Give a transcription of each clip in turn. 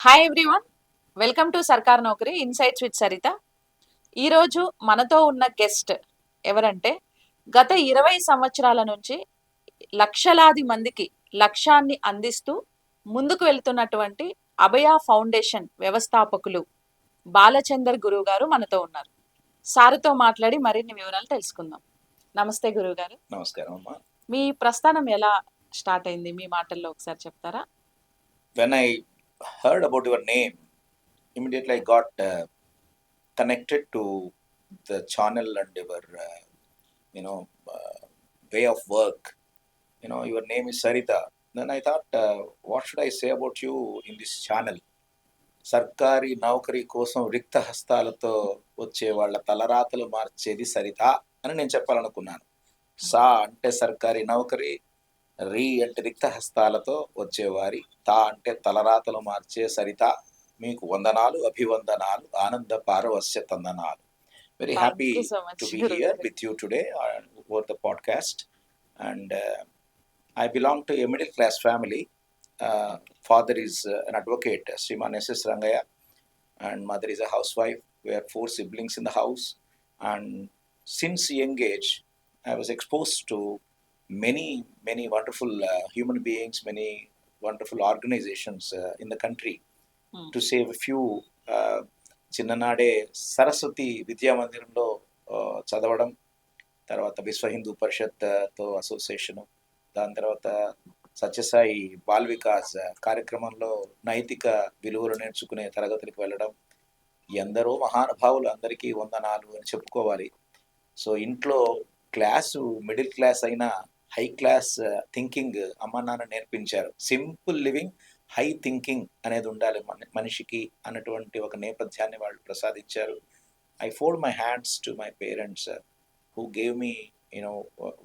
Hi everyone, welcome to సర్కార్ నౌకరీ insights with Saritha. ఈరోజు మనతో ఉన్న గెస్ట్ ఎవరంటే గత 20 సంవత్సరాల నుంచి లక్షలాది మందికి లక్ష్యాన్ని అందిస్తూ ముందుకు వెళ్తున్నటువంటి అభయ ఫౌండేషన్ వ్యవస్థాపకులు బాలచందర్ గురువు గారు మనతో ఉన్నారు. సారుతో మాట్లాడి మరిన్ని వివరాలు తెలుసుకుందాం. నమస్తే గురువు గారు. నమస్కారం అమ్మా. మీ ప్రస్థానం ఎలా స్టార్ట్ అయింది, మీ మాటల్లో ఒకసారి చెప్తారా? When I heard about your name, immediately I got connected to the channel and your, way of work. Your name is Sarita. Then I thought, what should I say about you in this channel? సర్కారీ నౌకరీ కోసం రిక్త హస్తాలతో వచ్చే వాళ్ళ తలరాతలు మార్చేది సరిత అని నేను చెప్పాలనుకున్నాను. సా అంటే సర్కారీ నౌకరీ, రీ అంటే రిక్త హస్తాలతో వచ్చేవారి, తా అంటే తలరాతలు మార్చే సరిత, మీకు వందనాలు, అభివందనాలు, ఆనంద పారవస్య తందనాలు. Very happy to be here with you today over the podcast. And I belong to a middle class family. Father is an advocate, Sriman S.S. Rangaya, and mother is a housewife. We have 4 siblings in the house. And since young age, I was exposed to many wonderful human beings, many wonderful organizations in the country. To save a few, చిన్ననాడే సరస్వతి విద్యా మందిరంలో చదవడం, తర్వాత విశ్వ Hindu పరిషత్తో association, దాని తర్వాత Sathya Sai ball Vikas కార్యక్రమంలో నైతిక విలువలు నేర్చుకునే తరగతులకు వెళ్ళడం, ఎందరో మహానుభావులు అందరికీ వందనాలు అని చెప్పుకోవాలి. సో ఇంట్లో క్లాసు మిడిల్ క్లాస్ అయినా హై క్లాస్ థింకింగ్ అమ్మ నాన్న నేర్పించారు. సింపుల్ లివింగ్, హై థింకింగ్ అనేది ఉండాలి మనిషికి అన్నటువంటి ఒక నేపథ్యాన్ని వాళ్ళు ప్రసాదించారు. I fold my hands to my parents who gave me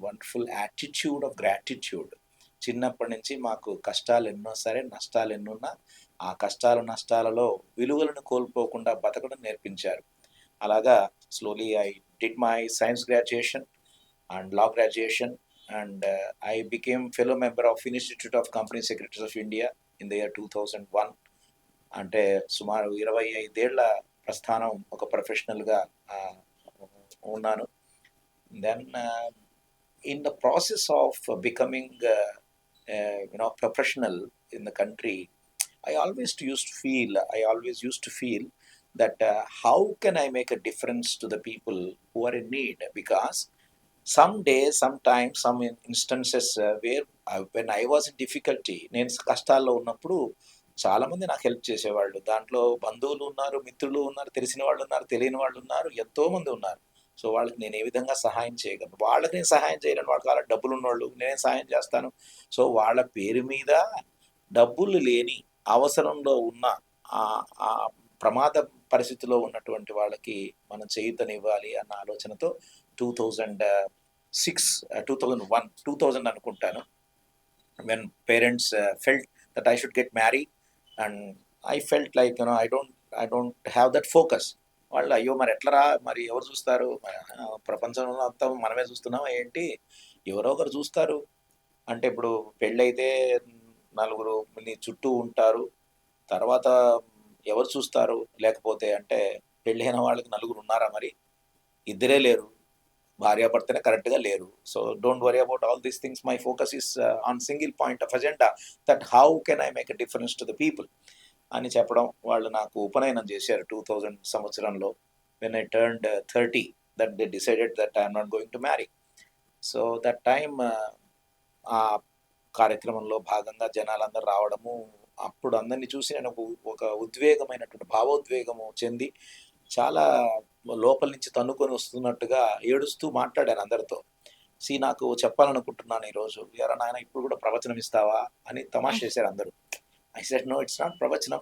wonderful attitude of gratitude. చిన్నప్పటి నుంచి మాకు కష్టాలు ఎన్నో సరే, నష్టాలు ఎన్నున్నా ఆ కష్టాలు నష్టాలలో విలువలను కోల్పోకుండా బతకడం నేర్పించారు. అలాగా slowly I did my science graduation and law graduation, and I became fellow member of Institute of Company Secretaries of India in the year 2001. అంటే సుమారు 25 ఏళ్ల ప్రస్థానం ఒక ప్రొఫెషనల్గా ఉన్నాను. Then in the process of becoming professional in the country, I always used to feel that how can I make a difference to the people who are in need, because some days, sometimes, some instances where when I was in difficulty, నేను కష్టాల్లో ఉన్నప్పుడు చాలామంది నాకు help చేసేవాళ్ళు. దాంట్లో బంధువులు ఉన్నారు, మిత్రులు ఉన్నారు, తెలిసిన వాళ్ళు ఉన్నారు, తెలియని వాళ్ళు ఉన్నారు, ఎంతోమంది ఉన్నారు. సో వాళ్ళకి నేను ఏ విధంగా సహాయం చేయగలను? వాళ్ళకి నేను సహాయం చేయలేను, వాళ్ళకి అలా డబ్బులు ఉన్నవాళ్ళు, నేనే సహాయం చేస్తాను. సో వాళ్ళ పేరు మీద డబ్బులు లేని, అవసరంలో ఉన్న, ఆ ప్రమాద పరిస్థితిలో ఉన్నటువంటి వాళ్ళకి మనం చేయూతనివ్వాలి అన్న ఆలోచనతో 2006, 2001, 2000 అనుకుంటాను, when parents felt that I should get married, and I felt like I don't have that focus. వాళ్ళు అయ్యో మరి ఎట్లరా, మరి ఎవరు చూస్తారు, ప్రపంచంలో అంతా మనమే చూస్తున్నామా ఏంటి, ఎవరో ఒకరు చూస్తారు అంటే ఇప్పుడు పెళ్ళైతే నలుగురు నీ చుట్టూ ఉంటారు, తర్వాత ఎవరు చూస్తారు? లేకపోతే అంటే పెళ్ళైన వాళ్ళకి నలుగురు ఉన్నారా? మరి ఇద్దరే లేరు, భార్యాభర్తనే కరెక్ట్గా లేరు. So don't worry about all these things. My focus is on single point of agenda, that how can I make a difference to the people అని చెప్పడం. వాళ్ళు నాకు ఉపనయనం చేశారు 2000 సంవత్సరంలో. When I turned 30, that they decided that I'm not going to marry. So that time ఆ కార్యక్రమంలో భాగంగా జనాలందరూ రావడము, అప్పుడు అందరినీ చూసి నేను ఒక ఉద్వేగమైనటువంటి భావోద్వేగము చెంది చాలా లోపల నుంచి తన్నుకొని వస్తున్నట్టుగా ఏడుస్తూ మాట్లాడాను అందరితో. నాకు చెప్పాలనుకుంటున్నాను ఈరోజు, ఎరా నాయన ఇప్పుడు కూడా ప్రవచనం ఇస్తావా అని తమాషా చేశారు అందరూ. I said no, it's not ప్రవచనం,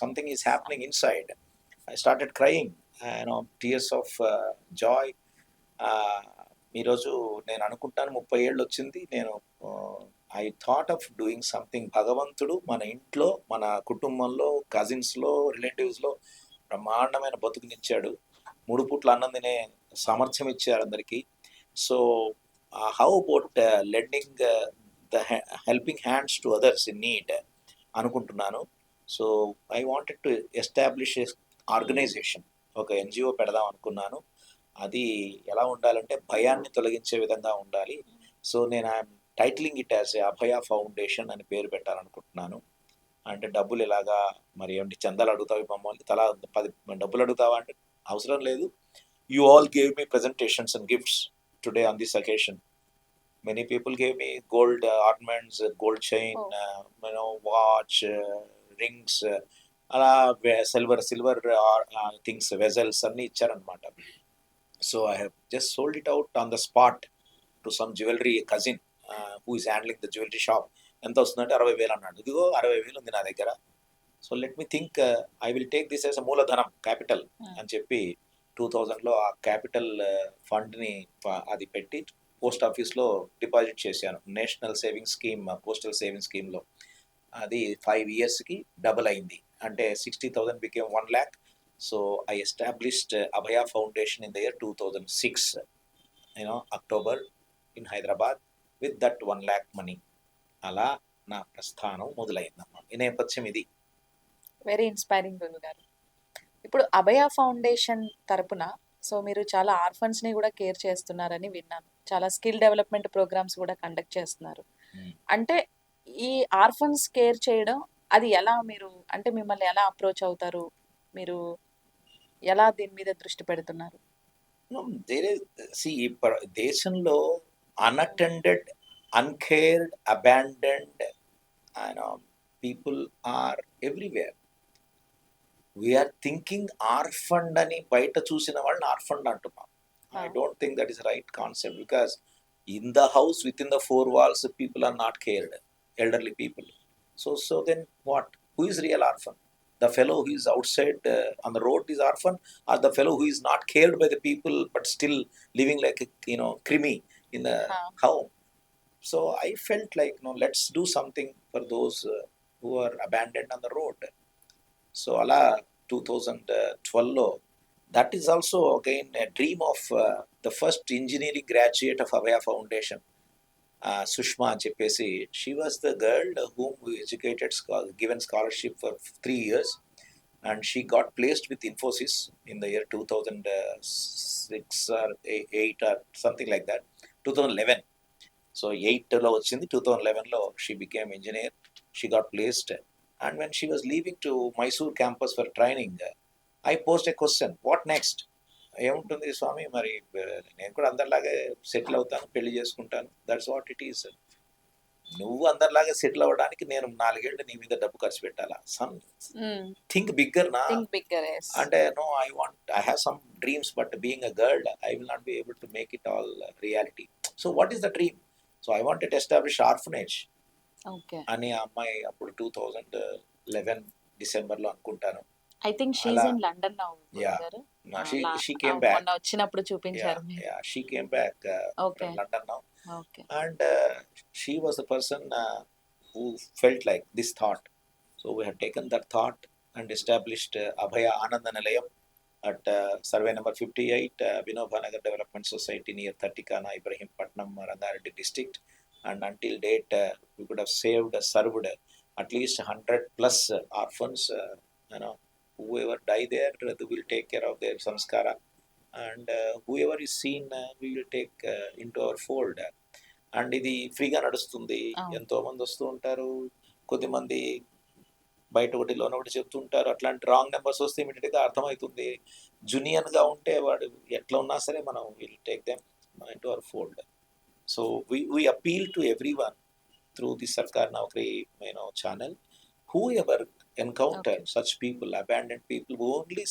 something is happening inside. I started crying, tears of joy. ఈరోజు నేను అనుకుంటాను 30 ఏళ్ళు వచ్చింది, నేను I thought of doing something. భగవంతుడు మన ఇంట్లో, మన కుటుంబంలో, కజిన్స్లో, రిలేటివ్స్లో బ్రహ్మాండమైన బతుకునిచ్చాడు. 3 పూట్ల అన్నం తినే సామర్థ్యం ఇచ్చారు అందరికీ. So how about lending the helping hands to others in need అనుకుంటున్నాను. So I wanted to establish organisation, ఒక ఎన్జిఓ పెడదాం అనుకున్నాను. అది ఎలా ఉండాలంటే భయాన్ని తొలగించే విధంగా ఉండాలి. సో నేను I'm titling it as Abhaya foundation అని పేరు పెట్టాలనుకుంటున్నాను. అంటే డబ్బులు ఇలాగా మరి ఏమిటి చందాలు అడుగుతావు మమ్మల్ని తలా 10 డబ్బులు అడుగుతావా అంటే అవసరం లేదు. You all gave me presentations and gifts today on this occasion. Many people gave me gold ornaments, gold chain, watch, rings, అలా సిల్వర్ థింగ్స్ వెజల్స్ అన్ని ఇచ్చారనమాట. So I have just sold it out on the spot to some jewellery cousin who is handling the jewellery shop. ఎంత వస్తుందంటే 60,000 అన్నాడు. ఇదిగో 60,000 ఉంది నా దగ్గర. So let me think I will take this as a మూలధనం క్యాపిటల్ అని చెప్పి 2000లో ఆ క్యాపిటల్ ఫండ్ని అది పెట్టి పోస్ట్ ఆఫీస్లో డిపాజిట్ చేశాను. National saving scheme, postal saving స్కీమ్లో. అది 5 yearsకి డబుల్ అయింది. అంటే 60,000 became 1 lakh. So I established Abhaya foundation in the year 2006, October in Hyderabad with that 1 lakh money. అలా నా ప్రస్థానం మొదలైందమ్మా. ఈ నేపథ్యం ఇది. వెరీ ఇన్స్పైరింగ్ గురువు గారు. ఇప్పుడు అభయ ఫౌండేషన్ తరపున సో మీరు చాలా ఆర్ఫన్స్ ని కూడా కేర్ చేస్తున్నారని విన్నాను. చాలా స్కిల్ డెవలప్మెంట్ ప్రోగ్రామ్స్ కూడా కండక్ట్ చేస్తున్నారు. అంటే ఈ ఆర్ఫన్స్ కేర్ చేయడం అది ఎలా, మీరు అంటే మిమ్మల్ని ఎలా అప్రోచ్ అవుతారు, మీరు ఎలా దీని మీద దృష్టి పెడుతున్నారు? దేశంలో unattended, uncared, abandoned, people are everywhere. We are thinking orphaned అని బయట చూసిన వాళ్ళని ఆర్ఫండ్ అంటున్నాం. I don't think that is the right concept, because in the house, within the 4 walls, people are not cared, elderly people. So then what? Who is real orphan? The fellow who is outside on the road is orphan, or the fellow who is not cared by the people but still living like a crimi in a home? So I felt like, let's do something for those who are abandoned on the road. So ala 2012lo, that is also again a dream of the first engineering graduate of Abhaya Foundation, Sushma అని చెప్పేసి. She was the girl whom we educated, given scholarship for 3 years, and she got placed with Infosys in the year 2006 or 8 or something like that, 2011. So 8లో వచ్చింది, 2011లో she became engineer. She got placed, and when she was leaving to Mysore campus for training, I posed a question, what next? ఏముంటుంది స్వామి, మరి నేను కూడా అందరిలాగే settle అవుతాను, పెళ్లి చేసుకుంటాను, that's what it is. నువ్వు అందరిలాగా సెటిల్ అవ్వడానికి నేను 4 ఏళ్ళు నీ మీద డబ్బు ఖర్చు పెట్టాలా? సమ్ థింక్ బిగ్గర్ నా అంటే, no, I have some dreams, but being a girl I will not be able to make it all reality. So what is the dream? So I wanted to establish orphanage అని ఆ అమ్మాయి అప్పుడు 2011 డిసెంబర్లో అనుకుంటాను. I think she is in London now. She came back. మొన్న వచ్చినప్పుడు చూపించారు. Yeah, she came back from London now. Okay. And she was the person who felt like this thought. So we had taken that thought and established Abhaya Ananda Nilayam at survey number 58, Vinoba Nagar Development Society near Thattikana, Ibrahimpatnam, Rangareddy district. And until date, we could have served at least 100 plus orphans. Whoever die there, we will take care of their samskara, and whoever is seen, we will take into our fold. And ఇది ఫ్రీగా నడుస్తుంది. ఎంతో మంది వస్తూ ఉంటారు, కొద్దిమంది బయట ఒకటి లోన ఒకటి చెప్తుంటారు. అట్లాంటి రాంగ్ నెంబర్స్ వస్తే ఇమీడియట్గా అర్థమవుతుంది. జునియన్గా ఉంటే వాడు ఎట్లా ఉన్నా సరే మనం will take them into hour fold. So we appeal to everyone through the Sarkar Naukri channel. Whoever encounter such people, abandoned people, only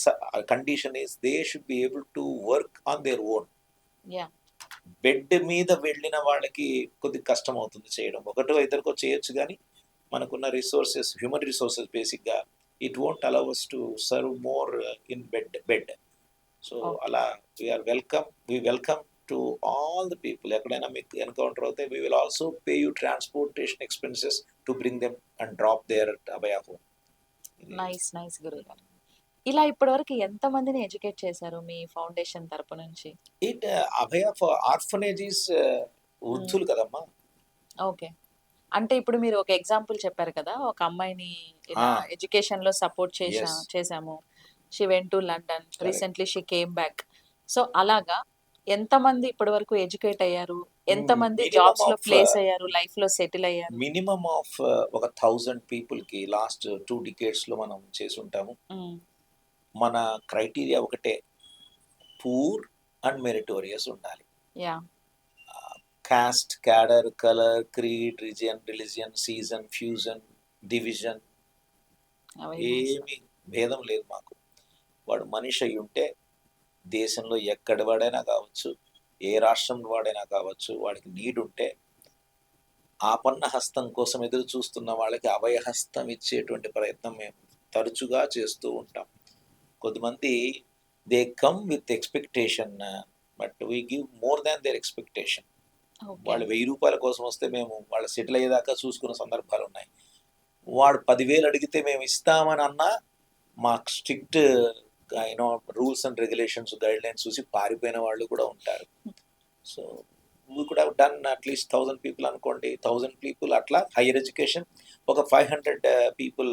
condition is they should be able to work on their own. Bed మీద వెళ్ళిన వాళ్ళకి కొద్ది కష్టం అవుతుంది చేయడం. ఒకటో ఇద్దరికో చేయొచ్చు, కానీ మనకున్న రిసోర్సెస్, హ్యూమన్ రిసోర్సెస్ బేసిక్గా it won't allow us to serve more in bed. So అలా we welcome to all the people. ఎక్కడైనా మీకు ఎన్కౌంటర్ అవుతే we will also pay you transportation expenses to bring them and drop their Abhaya home. Nice గురువు గారు. ఇలా ఇప్పటి వరకు ఎంత మందిని ఎడ్యుకేట్ చేశారు మీ ఫౌండేషన్ తరపు నుంచి? అభయ ఫర్ ఆర్ఫనేజ్ ఇస్ వృద్ధులు కదమ్మా. ఓకే. అంటే ఇప్పుడు మీరు ఒక ఎగ్జాంపుల్ చెప్పారు కదా! ఒక అమ్మాయిని ఇలా Ah, ఎడ్యుకేషన్‌లో సపోర్ట్ yes, చేశాము. She went to London. correct. Recently she came back. So, అలాగా ఎంతమంది ఇప్పటి వరకు ఎడ్యుకేట్ అయ్యారు? ఎంతమంది Minimum జాబ్స్‌లో of ప్లేస్ అయ్యారు? లైఫ్‌లో సెటిల్ అయ్యారు? ఒక 1000 పీపుల్కి లాస్ట్ 2 decades లో మనం చేసి ఉంటాము. హ్మ్. మన క్రైటీరియా ఒకటే, పూర్ అండ్ మెరిటోరియస్ ఉండాలి. Yeah! Cost, cadre, colour, creed, religion, season, fusion, division very nice. ఏమి భేదం లేదు మాకు. వాడు మనిషి అయి ఉంటే దేశంలో ఎక్కడి వాడైనా కావచ్చు, ఏ రాష్ట్రం వాడైనా కావచ్చు, వాడికి నీడ్ ఉంటే ఆపన్న హస్తం కోసం ఎదురు చూస్తున్న వాళ్ళకి అభయహస్తం ఇచ్చేటువంటి ప్రయత్నం మేము తరచుగా చేస్తూ ఉంటాం. కొద్దిమంది they come with expectation, but we give more than their expectation. Okay. వాళ్ళు 1000 రూపాయల కోసం వస్తే మేము వాళ్ళు సెటిల్ అయ్యేదాకా చూసుకున్న సందర్భాలు ఉన్నాయి. వాడు 10,000 అడిగితే మేము ఇస్తామని అన్నా మాకు strict you know rules and regulations, guide lines చూసి పారిపోయిన వాళ్ళు కూడా ఉంటారు. So we could have done at least 1000 people అనుకోండి, 1000 పీపుల్ అట్లా హైయర్ ఎడ్యుకేషన్. ఒక 500 పీపుల్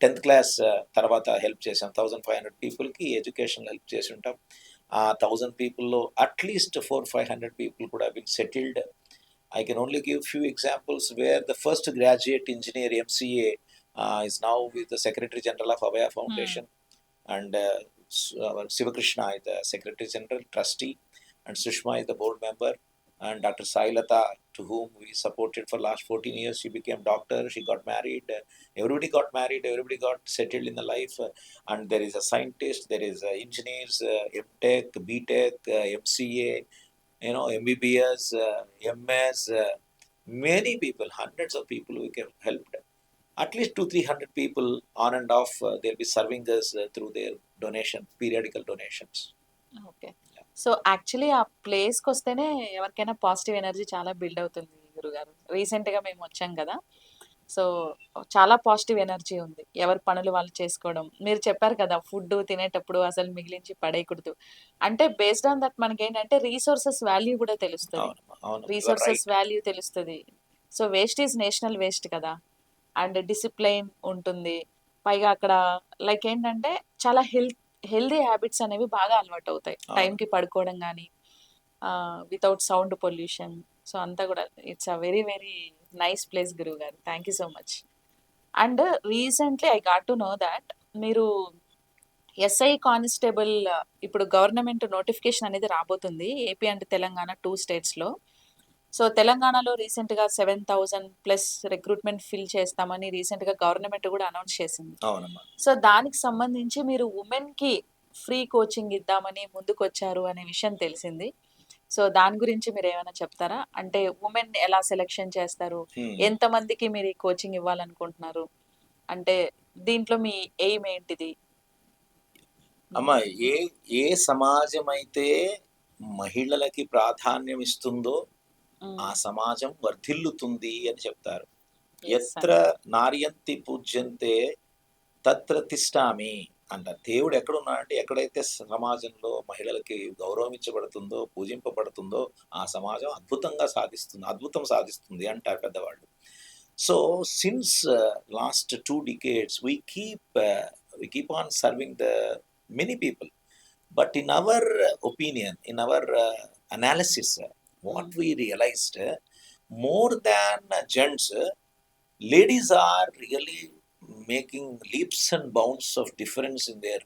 10th క్లాస్ తర్వాత హెల్ప్ చేసాం. 1500 పీపుల్కి ఎడ్యుకేషన్ హెల్ప్ చేసి ఉంటాం. ఆ 1000 పీపుల్లో అట్లీస్ట్ 400-500 పీపుల్ కూడా been settled. I can only give few examples where the first graduate engineer MCA is now with the Secretary General of Abhaya హ్మ్. Foundation, and our Sivakrishna is the Secretary General Trustee, and Sushma is the board member, and Dr. Sailata, to whom we supported for last 14 years, she became doctor, she got married, everybody got married, everybody got settled in the life, and there is a scientist, there is engineers, MTech, BTech, MCA, MBBS, MS, many people, hundreds of people we can helped. At least 200-300 people on and off, they'll be serving us through their periodical donations. Okay. So, actually ఆ ప్లేస్‌కొస్తేనే ఎవరికైనా positive energy చాలా build అవుతుంది గురుగారు. రీసెంట్‌గా మేమొచ్చాం గదా! So, చాలా positive energy ఉంది. ఎవరి పనులు వాళ్ళు చేసుకోవడం. మీరు చెప్పారు కదా! ఫుడ్డు తినేటప్పుడు అసలు మిగిలించి పడేయకూడదు. అంటే బేస్డ్ ఆన్ దట్ మనకేంటంటే రీసోర్సెస్ వాల్యూ గూడా తెలుస్తది. అవును, అవును, you are resources right. Value తెలుస్తది. So, waste is national waste కదా! అండ్ డిసిప్లైన్ ఉంటుంది. పైగా అక్కడ లైక్ ఏంటంటే చాలా హెల్తీ హ్యాబిట్స్ అనేవి బాగా అలవాటవుతాయి. అవును, టైంకి పడుకోవడం గానీ, వితౌట్ సౌండ్ పొల్యూషన్. సో, అంతా గూడా it's a very, very nice place గురువుగారు. Thank you so much. And recently I got to know that మీరు ఎస్ఐ కానిస్టేబుల్ ఇప్పుడు గవర్నమెంట్ నోటిఫికేషన్ అనేది రాబోతుంది. ఏపీ అండ్ తెలంగాణ 2 స్టేట్స్‌లో. సో, తెలంగాణలో రీసెంట్‌గా 7,000 ప్లస్ రిక్రూట్‌మెంట్ ఫిల్ చేస్తామని రీసెంట్‌గా గవర్నమెంట్ గూడా అనౌన్స్ చేసింది. అవునమ్మా. సో, దానికి సంబంధించి మీరు వుమెన్‌కి ఫ్రీ కోచింగ్ ఇద్దామని ముందుకొచ్చారు అనే విషయం తెలిసింది. సో, దాని గురించి మీరేమైనా చెప్తారా? అంటే వుమెన్ ఎలా సెలక్షన్ చేస్తారు? Hmm. ఎంతమందికి మీరు ఈ కోచింగ్ ఇవ్వాలనుకుంటున్నారు? అంటే దీంట్లో మీ ఎయిమ్ ఏంటిది? అమ్మా, ఏ ఏ సమాజం అయితే మహిళలకి ప్రాధాన్యం ఇస్తుందో ఆ హ్మ్. సమాజం వర్ధిల్లుతుంది అని చెప్తారు. యెస్ ఎత్ర అండి. నార్యంతి పూజ్యంతే తత్ర తిష్టామి అంటారు. దేవుడు ఎక్కడున్నాడంటే ఎక్కడైతే సమాజంలో మహిళలకి గౌరవించబడుతుందో, పూజింపబడుతుందో ఆ సమాజం అద్భుతం సాధిస్తుంది అంటారు పెద్దవాళ్ళు. So since last 2 decades we keep on serving the many people, but in our opinion, in our analysis, what హ్మ్. we realized, more than gents, ladies are really making leaps and bounds of difference in their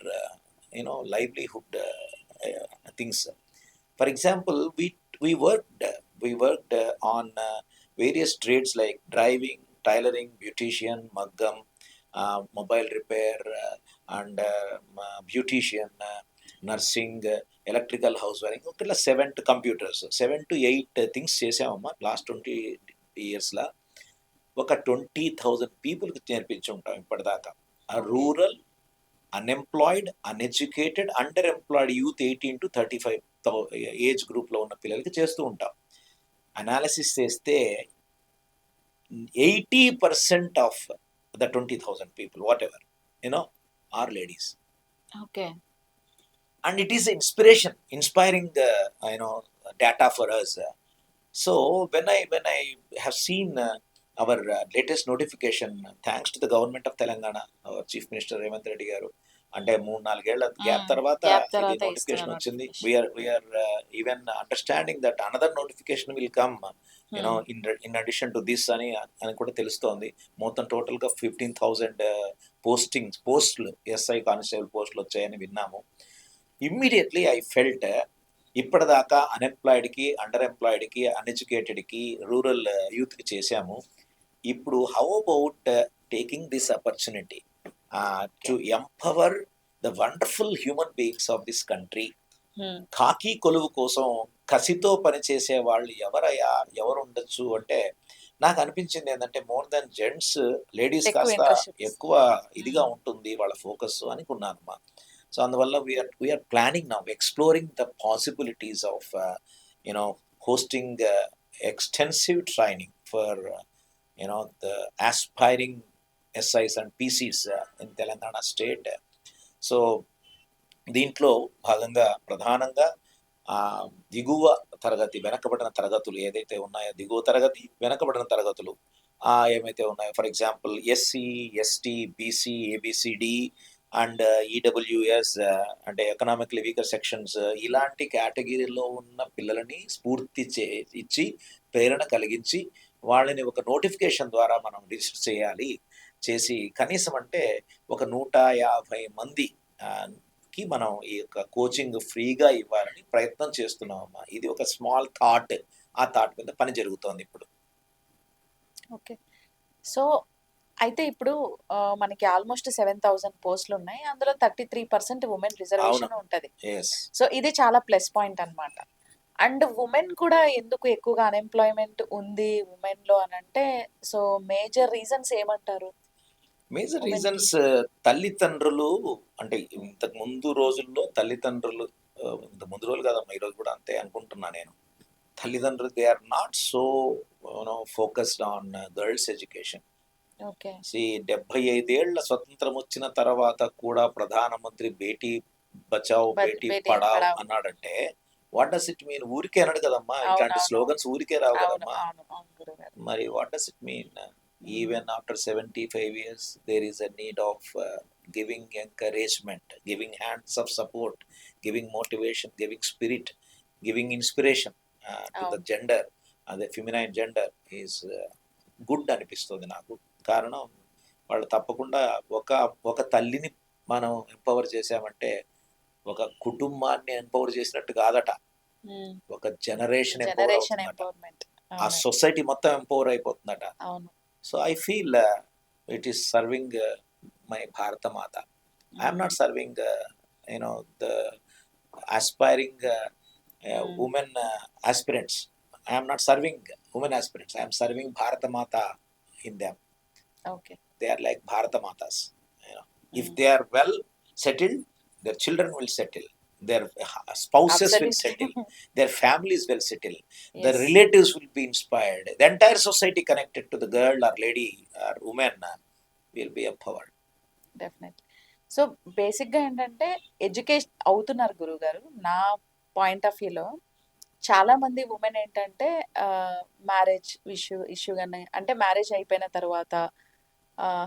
livelihood things. For example, we worked on various trades like driving, tailoring, beautician, maggam, mobile repair, and beautician, nursing, electrical house wiring. Okay, 7 to 8 things చేసామమ్మా last 20 yearsలో. ఒక 20,000 పీపుల్కి నేర్పించి ఉంటాం ఇప్పటిదాకా. ఆ okay. Rural, unemployed, uneducated, under employed youth 18 to 35 age గ్రూప్లో ఉన్న పిల్లలకి చేస్తూ ఉంటాం. అనాలిసిస్ చేస్తే 80% of the 20,000 people whatever are ladies. Okay. And it is inspiring data for us. So when I have seen our latest notification, thanks to the government of Telangana, our Chief Minister Revanth Reddy garu, అంటే 3-4 ఏళ్ల gap తర్వాత gap ఇది తర్వాత ఇస్తున్న notification వచ్చింది. Notification. We are even understanding that another notification will come in addition to this అని కూడా తెలుస్తోంది. మొత్తం టోటల్ గా 15,000 పోస్టులు ఎస్ఐ కానిస్టేబుల్ పోస్టులు వచ్చాయని విన్నాము. ఇమ్మీడియట్లీ ఐ ఫెల్ట్ ఇప్పటిదాకా అన్ఎంప్లాయిడ్కి, అండర్ ఎంప్లాయిడ్కి, అన్ఎడ్యుకేటెడ్కి, రూరల్ యూత్కి చేశాము. ఇప్పుడు how about taking this opportunity to empower the wonderful human beings of this country. కాకి కొలువు కోసం కసితో పనిచేసే వాళ్ళు ఎవరు ఉండొచ్చు అంటే నాకు అనిపించింది ఏంటంటే మోర్ దెన్ జెంట్స్, లేడీస్ ఎక్కువ కాస్త interest చూపిస్తారు. ఎక్కువ ఇదిగా ఉంటుంది వాళ్ళ ఫోకస్ అనుకున్నాను అమ్మా. సో అందువల్ల we are planning now exploring the possibilities of hosting extensive training for the aspiring SIs and PCs in Telangana state. So దీంట్లో భాగంగా ప్రధానంగా దిగువ తరగతి వెనకబడిన తరగతులు ఏదైతే ఉన్నాయో, దిగువ తరగతి వెనకబడిన తరగతులు ఏమైతే ఉన్నాయో, for example SC, ST, BC, ABCD and EWS అంటే ఎకనామికలీ వీకర్ సెక్షన్స్, ఇలాంటి కేటగిరీలో ఉన్న పిల్లలని స్ఫూర్తి ఇచ్చి ప్రేరణ కలిగించి వాళ్ళని ఒక నోటిఫికేషన్ ద్వారా మనం రిజిస్టర్ చేసి కనీసం అంటే ఒక 150 మంది కి మనం ఈ యొక్క కోచింగ్ ఫ్రీగా ఇవ్వాలని ప్రయత్నం చేస్తున్నామమ్మా. ఇది ఒక స్మాల్ థాట్, ఆ థాట్ మీద పని జరుగుతోంది ఇప్పుడు. ఓకే. సో అయితే ఇప్పుడు మనకి ఆల్మోస్ట్ 7,000 పోస్టులు ఉన్నాయి. అందులో 33% ఉమెన్ రిజర్వేషన్ ఉంటది. ఎస్ సో ఇది చాలా ప్లస్ పాయింట్ అన్నమాట. అండ్ ఉమెన్ కూడా ఎందుకు ఎక్కువగా అన్ఎంప్లాయ్మెంట్ ఉంది ఉమెన్ లో అని అంటే, సో మేజర్ రీజన్స్ ఏమంటారు? మేజర్ Women కి. రీజన్స్ తల్లిదండ్రులు అంటే ఇంతకు ముందు రోజుల్లో తల్లిదండ్రులు ఇంతకు ముందు రోజులు కాదమ్మా, ఈరోజు కూడా అంతే అనుకుంటున్నా నేను. తల్లిదండ్రులు they are not so focused on girls education. Okay. 75 ఏళ్ల స్వతంత్రం వచ్చిన తర్వాత కూడా ప్రధానమంత్రి బేటీ బచావ్ బేటీ బేటీ పడావ్ పడావ్. అన్నాడంటే వాట్ డస్ ఇట్ మీన్? ఊరికే అనడు కదమ్మా, అవును, ఇట్లాంటి అవును. స్లోగన్స్ ఊరికే రావు అవును, కదమ్మా. అవును, అవును గురుగారు. మరి what does it mean? Even after 75 years there is a need of giving encouragement, giving hands of support, giving motivation, giving spirit, giving inspiration to the అవును. gender, the feminine gender is good అనిపిస్తుంది నాకు. కారణం వాళ్ళు తప్పకుండా ఒక తల్లిని మనం empower చేసామంటే ఒక కుటుంబాన్ని ఎంపవర్ చేసినట్టు కాదట, మ్మ్. ఒక జనరేషన్ ఎంపవర్ జనరేషన్ అవుతుందట, ఎంపవర్మెంట్. ఆ సొసైటీ మొత్తం ఎంపవర్ అయిపోతుందట. అవును. So I feel it is serving my భారత మాత. I'm not serving the aspiring women aspirants. I am not serving women aspirants. I am serving Bharata Mata in them. Okay. They are like Bharata Matas. If they are well settled, their children will settle. Their spouses will settle. Their families will settle. The relatives will be inspired. The entire society connected to the girl or lady or woman will be empowered. Definitely. So బేసిక్గా ఏంటంటే education అవుతున్నారు గురుగారు. నా point of వ్యూలో చాలా మంది women ఏంటంటే marriage issue కానీ, అంటే మ్యారేజ్ అయిపోయిన తర్వాత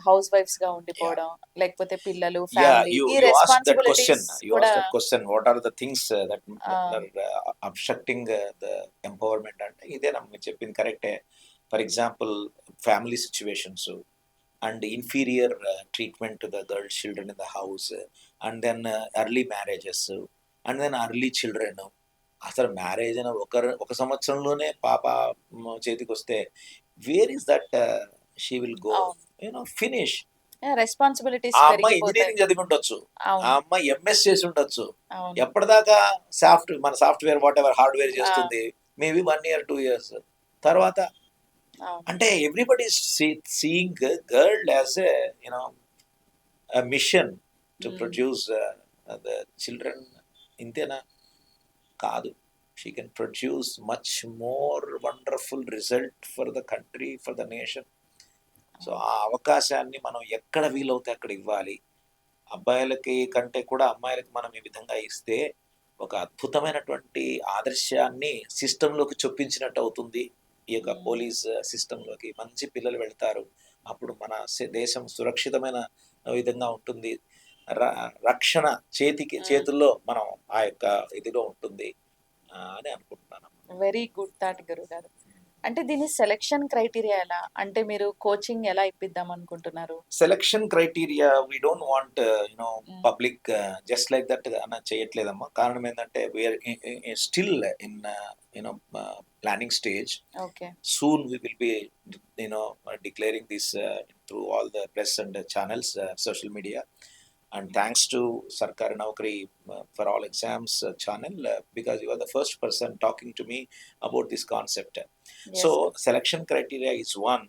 హౌస్ వైఫ్స్ గా ఉండిపోవడం, లేకపోతే పిల్లలు, Yeah, ఫ్యామిలీ, you ఈ asked that responsibilities question. You కూడా asked that question. What are the things that Ah. are obstructing the empowerment? అంటే ఇదేనా మీరు చెప్పింది కరెక్టే. For example family situations and inferior treatment to the girl children in the house, and then early marriages, and then early children. అసలు marriage అయిన ఒక సంవత్సరంలోనే పాప చేతికి వస్తే where is that she will go finish. Responsibilities ఆ అమ్మాయి పెరిగిపోతాయి. ఇంజనీరింగ్ చదివి ఉండొచ్చు, ఆ అవును, అమ్మాయి ఎంఎస్ చేసి ఉండొచ్చు, అవును, ఎప్పటిదాకా మన సాఫ్ట్వేర్ వాట్ ఎవర్ హార్డ్వేర్ చేస్తుంది, మేబీ 1 year 2 years తర్వాత. అవును. అంటే everybody seeing girl as a mission to produce the children. ఇంతేనా? కాదు. She can produce much more wonderful result for the country, for the nation. So ఆ అవకాశాన్ని మనం ఎక్కడ వీలవుతే అక్కడ ఇవ్వాలి. అబ్బాయిలకి కంటే కూడా అమ్మాయిలకి మనం ఈ విధంగా ఇస్తే ఒక అద్భుతమైనటువంటి ఆదర్శాన్ని సిస్టంలోకి చొప్పించినట్టు అవుతుంది ఈ యొక్క పోలీస్ సిస్టంలోకి మంచి పిల్లలు వెళ్తారు. అప్పుడు మన దేశం సురక్షితమైన విధంగా ఉంటుంది. రక్షణ చేతుల్లో మనం ఆ యొక్క ఇదిలో ఉంటుంది అని అనుకుంటున్నాను. వెరీ గుడ్ థాట్ గురుగారు. అంటే దీని సెలక్షన్ క్రైటీరియా ఎలా? అంటే మీరు కోచింగ్ ఎలా ఇప్పిద్దాం అనుకుంటున్నారు? Selection criteria we don't want hmm. Public just like that అన్న చేయట్లేదమ్మా. కారణం ఏంటంటే we're still in planning stage. Okay. Soon we will be declaring this through all the press and channels, social media, and thanks to Sarkar Naukri for all exams channel, because you are the first person talking to me about this concept. Yes, So sir. selection criteria is one.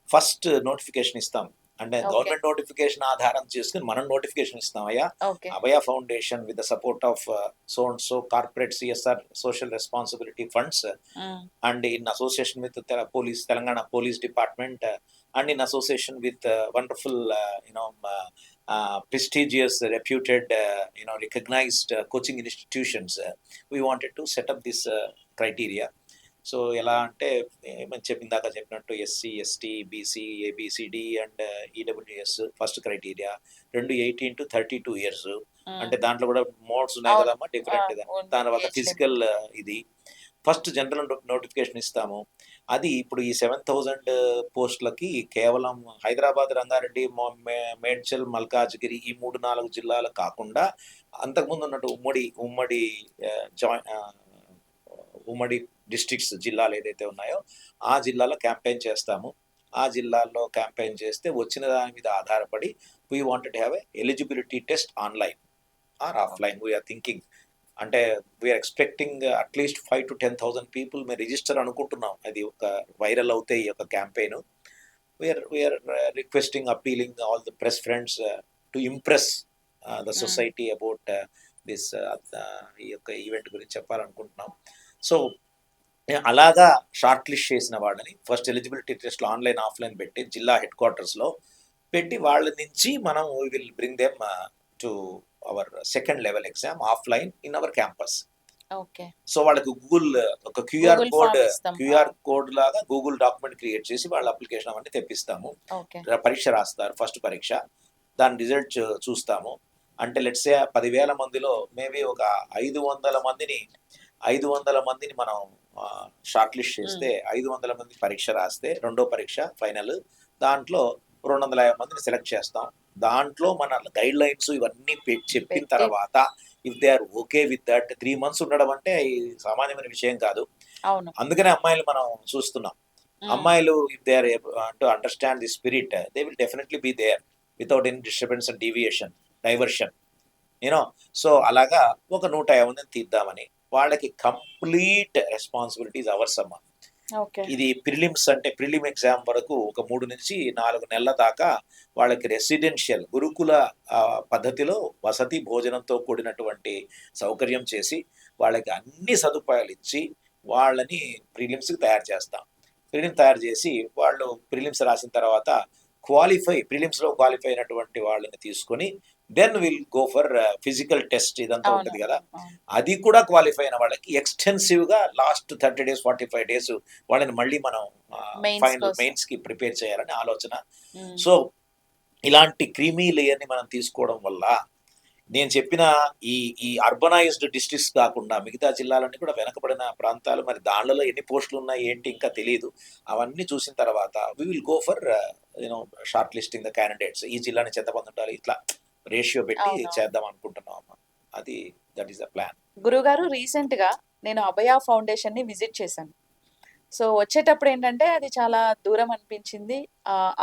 First notification istam, అంటే Okay. Government notification ఆధారం చేసుకుని మనం notification ఇస్తాం. అయ్యా, okay. Abhaya foundation with the support of so and so corporate CSR social responsibility funds హ్మ్. and in association with the police, Telangana Police Department, and in association with wonderful prestigious reputed recognized coaching institutions, we wanted to set up this criteria. So ఎలా అంటే దాకా చెప్పినట్టు SC, ST, BC, ABCD and EWS first criteria. 18 to 32 years. అంటే దాంట్లో కూడా modes ఉన్నాయి అవును. కదమ్మా, డిఫరెంట్. తర్వాత ఏజ్ ఫిజికల్ ఇది ఫస్ట్ జనరల్ నోటిఫికేషన్ ఇస్తాము. అది ఇప్పుడు ఈ 7,000 పోస్టులకి కేవలం హైదరాబాద్, రంగారెడ్డి, మేడ్చల్, మల్కాజ్గిరి ఈ 3-4 జిల్లాలు కాకుండా అంతకుముందు ఉన్నట్టు ఉమ్మడి డిస్ట్రిక్ట్స్, జిల్లాలు ఏదైతే ఉన్నాయో ఆ జిల్లాలో క్యాంపెయిన్ చేస్తాము. ఆ జిల్లాల్లో క్యాంపెయిన్ చేస్తే వచ్చిన దాని మీద ఆధారపడి we wanted have a eligibility test online or offline. We are thinking, అంటే we are expecting at least 5,000 to 10,000 people may register అనుకుంటున్నాం. అది ఒక వైరల్ అవుతాయి ఈ యొక్క campaign. We are requesting, appealing all the press friends to impress the society about this ఈ యొక్క event గురించి చెప్పాలనుకుంటున్నాం. సో అలాగా షార్ట్ లిస్ట్ చేసిన వాళ్ళని ఫస్ట్ ఎలిజిబిలిటీ టెస్ట్లో ఆన్లైన్, ఆఫ్లైన్ పెట్టి జిల్లా హెడ్ క్వార్టర్స్లో పెట్టి వాళ్ళ నుంచి మనం we will bring them to our second level exam offline in our campus. Okay. So వాళ్ళకి గూగుల్ ఒక క్యూఆర్ కోడ్ లాగా గూగుల్ డాక్యుమెంట్ క్రియేట్ చేసి వాళ్ళ అప్లికేషన్ అవన్నీ తెప్పిస్తాము. పరీక్ష రాస్తారు, ఫస్ట్ పరీక్ష. దాని రిజల్ట్ చూస్తాము. అంటే లెట్స్ సే 10,000 మందిలో మేబీ ఒక 500 మందిని మనం షార్ట్ లిస్ట్ చేస్తే 500 మంది పరీక్ష రాస్తే రెండో పరీక్ష ఫైనల్, దాంట్లో 250 మందిని సెలెక్ట్ చేస్తాం. దాంట్లో మన గైడ్ లైన్స్ ఇవన్నీ చెప్పిన తర్వాత if they are okay with that, 3 months ఉండడం అంటే సామాన్యమైన విషయం కాదు. అందుకనే అమ్మాయిలు మనం చూస్తున్నాం. అమ్మాయిలు if they are to understand the spirit, they will definitely be there without any disturbance and diversion. So అలాగా ఒక 150 మందిని తీద్దామని. వాళ్ళకి కంప్లీట్ రెస్పాన్సిబిలిటీస్ అవర్స్ అమ్మా. ఇది ప్రిలిమ్స్ అంటే ప్రిలిమ్ ఎగ్జామ్ వరకు ఒక 3 నుంచి 4 నెలల దాకా వాళ్ళకి రెసిడెన్షియల్ గురుకుల పద్ధతిలో వసతి భోజనంతో కూడినటువంటి సౌకర్యం చేసి వాళ్ళకి అన్ని సదుపాయాలు ఇచ్చి వాళ్ళని ప్రిలిమ్స్కి తయారు చేస్తాం. ప్రిలిమ్ తయారు చేసి వాళ్ళు ప్రిలిమ్స్ రాసిన తర్వాత ప్రిలిమ్స్లో క్వాలిఫై అయినటువంటి వాళ్ళని తీసుకొని then will go for physical test, ఇదంతా ఉంటుంది కదా. అది కూడా క్వాలిఫై అయిన వాళ్ళకి ఎక్స్టెన్సివ్ గా లాస్ట్ 30 days 45 days వాళ్ళని మళ్ళీ మనం ఫైనల్ మెయిన్స్ కి ప్రిపేర్ చేయాలని ఆలోచన. సో ఇలాంటి క్రీమీ లేయర్ ని మనం తీసుకోవడం వల్ల నేను చెప్పిన ఈ అర్బనైజ్డ్ డిస్ట్రిక్ట్స్ కాకుండా మిగతా జిల్లాలన్నీ కూడా వెనకబడిన ప్రాంతాలు, మరి దానిలో ఎన్ని పోస్టులు ఉన్నాయి ఏంటి ఇంకా తెలియదు. అవన్నీ చూసిన తర్వాత we will go for short listing the candidates. ఈ జిల్లాని చెత్తమంది ఉండాలి, ఇట్లా రేషియో పెట్టి చేద్దాం అనుకుంటున్నాం. అది దట్ ఈస్ ద ప్లాన్. గురుగారు, రీసెంట్ గా నేను అభయ ఫౌండేషన్ ని విజిట్ చేశాను. సో వచ్చేటప్పుడు ఏంటంటే అది చాలా దూరం అనిపించింది,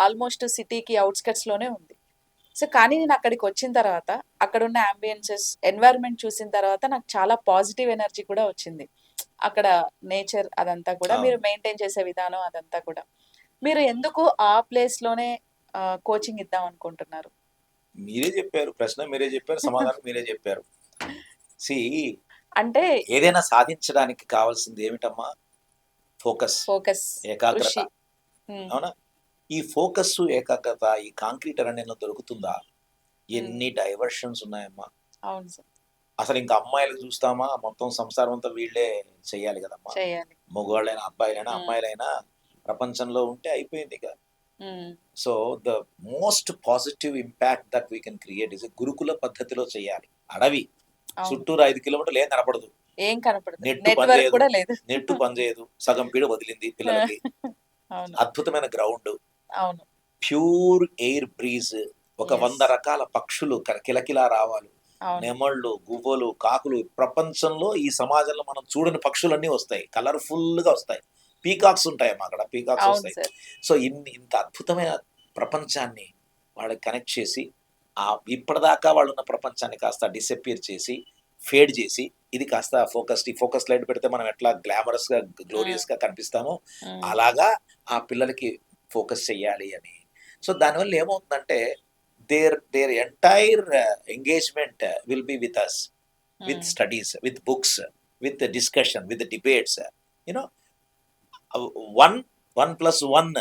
ఆల్మోస్ట్ సిటీకి అవుట్స్కట్స్ లోనే ఉంది. సో కానీ నేను అక్కడికి వచ్చిన తర్వాత అక్కడ ఉన్న అంబియన్సెస్, ఎన్వైరన్మెంట్ చూసిన తర్వాత నాకు చాలా పాజిటివ్ ఎనర్జీ కూడా వచ్చింది. అక్కడ నేచర్ అదంతా కూడా మీరు మెయింటైన్ చేసే విధానం అదంతా కూడా. మీరు ఎందుకు ఆ ప్లేస్ లోనే కోచింగ్ ఇద్దాం అనుకుంటున్నారు? మీరే చెప్పారు, ప్రశ్న మీరే చెప్పారు, సమాధానం మీరే చెప్పారు. అంటే ఏదైనా సాధించడానికి కావాల్సింది ఏమిటమ్మా? ఫోకస్, ఏకాగ్రత. అవునా? ఈ ఫోకస్, ఏకాగ్రత ఈ కాంక్రీట్ అరణ్యంలో దొరుకుతుందా? ఎన్ని డైవర్షన్స్ ఉన్నాయమ్మా. అసలు ఇంకా అమ్మాయిలకు చూస్తామా, మొత్తం సంసారం అంతా వీళ్ళే చెయ్యాలి కదమ్మా. మగవాళ్ళైనా అబ్బాయిలైనా ఉమ్, అమ్మాయిలైనా ప్రపంచంలో ఉంటే అయిపోయింది ఇక. Um, so the most positive impact that we can create is గురుకుల పద్ధతిలో చేయాలి. అడవి అవును. చుట్టూరు 5 కిలోమీటర్లు ఏం కనపడదు, ఏం కనపడదు, నెట్టు నెట్వర్క్ పనిచేయదు, కూడా లేదు. నెట్టు పనిచేయదు, సగం పీడ వదిలింది పిల్లలకి, అవును. అద్భుతమైన గ్రౌండ్, అవును. ప్యూర్ ఎయిర్ బ్రీజ్, ఒక ఎస్. 100 రకాల పక్షులు కిలకిలా రావాలి, అవును. నెమళ్ళు, గువ్వలు, కాకులు, ప్రపంచంలో ఈ సమాజంలో మనం చూడని పక్షులన్నీ వస్తాయి, కలర్ఫుల్ గా వస్తాయి. పీకాక్స్ ఉంటాయమ్మా అక్కడ, పీకాక్స్ అవును వస్తాయి. సార్. సో ఇంత అద్భుతమైన ప్రపంచాన్ని వాళ్ళకి కనెక్ట్ చేసి, ఆ ఇప్పటిదాకా వాళ్ళు ఉన్న ప్రపంచాన్ని కాస్త డిసప్పియర్ చేసి, ఫేడ్ చేసి, ఇది కాస్త ఈ ఫోకస్ లైట్ పెడితే మనం ఎట్లా గ్లామరస్ గా గ్లోరియస్ గా కనిపిస్తామో ఉమ్, అలాగా ఆ పిల్లలకి ఫోకస్ చెయ్యాలి అని. సో దానివల్ల ఏమవుతుందంటే there entire engagement will be with us, with um, studies, with books, with discussion, with debates. You know 1 1 + 1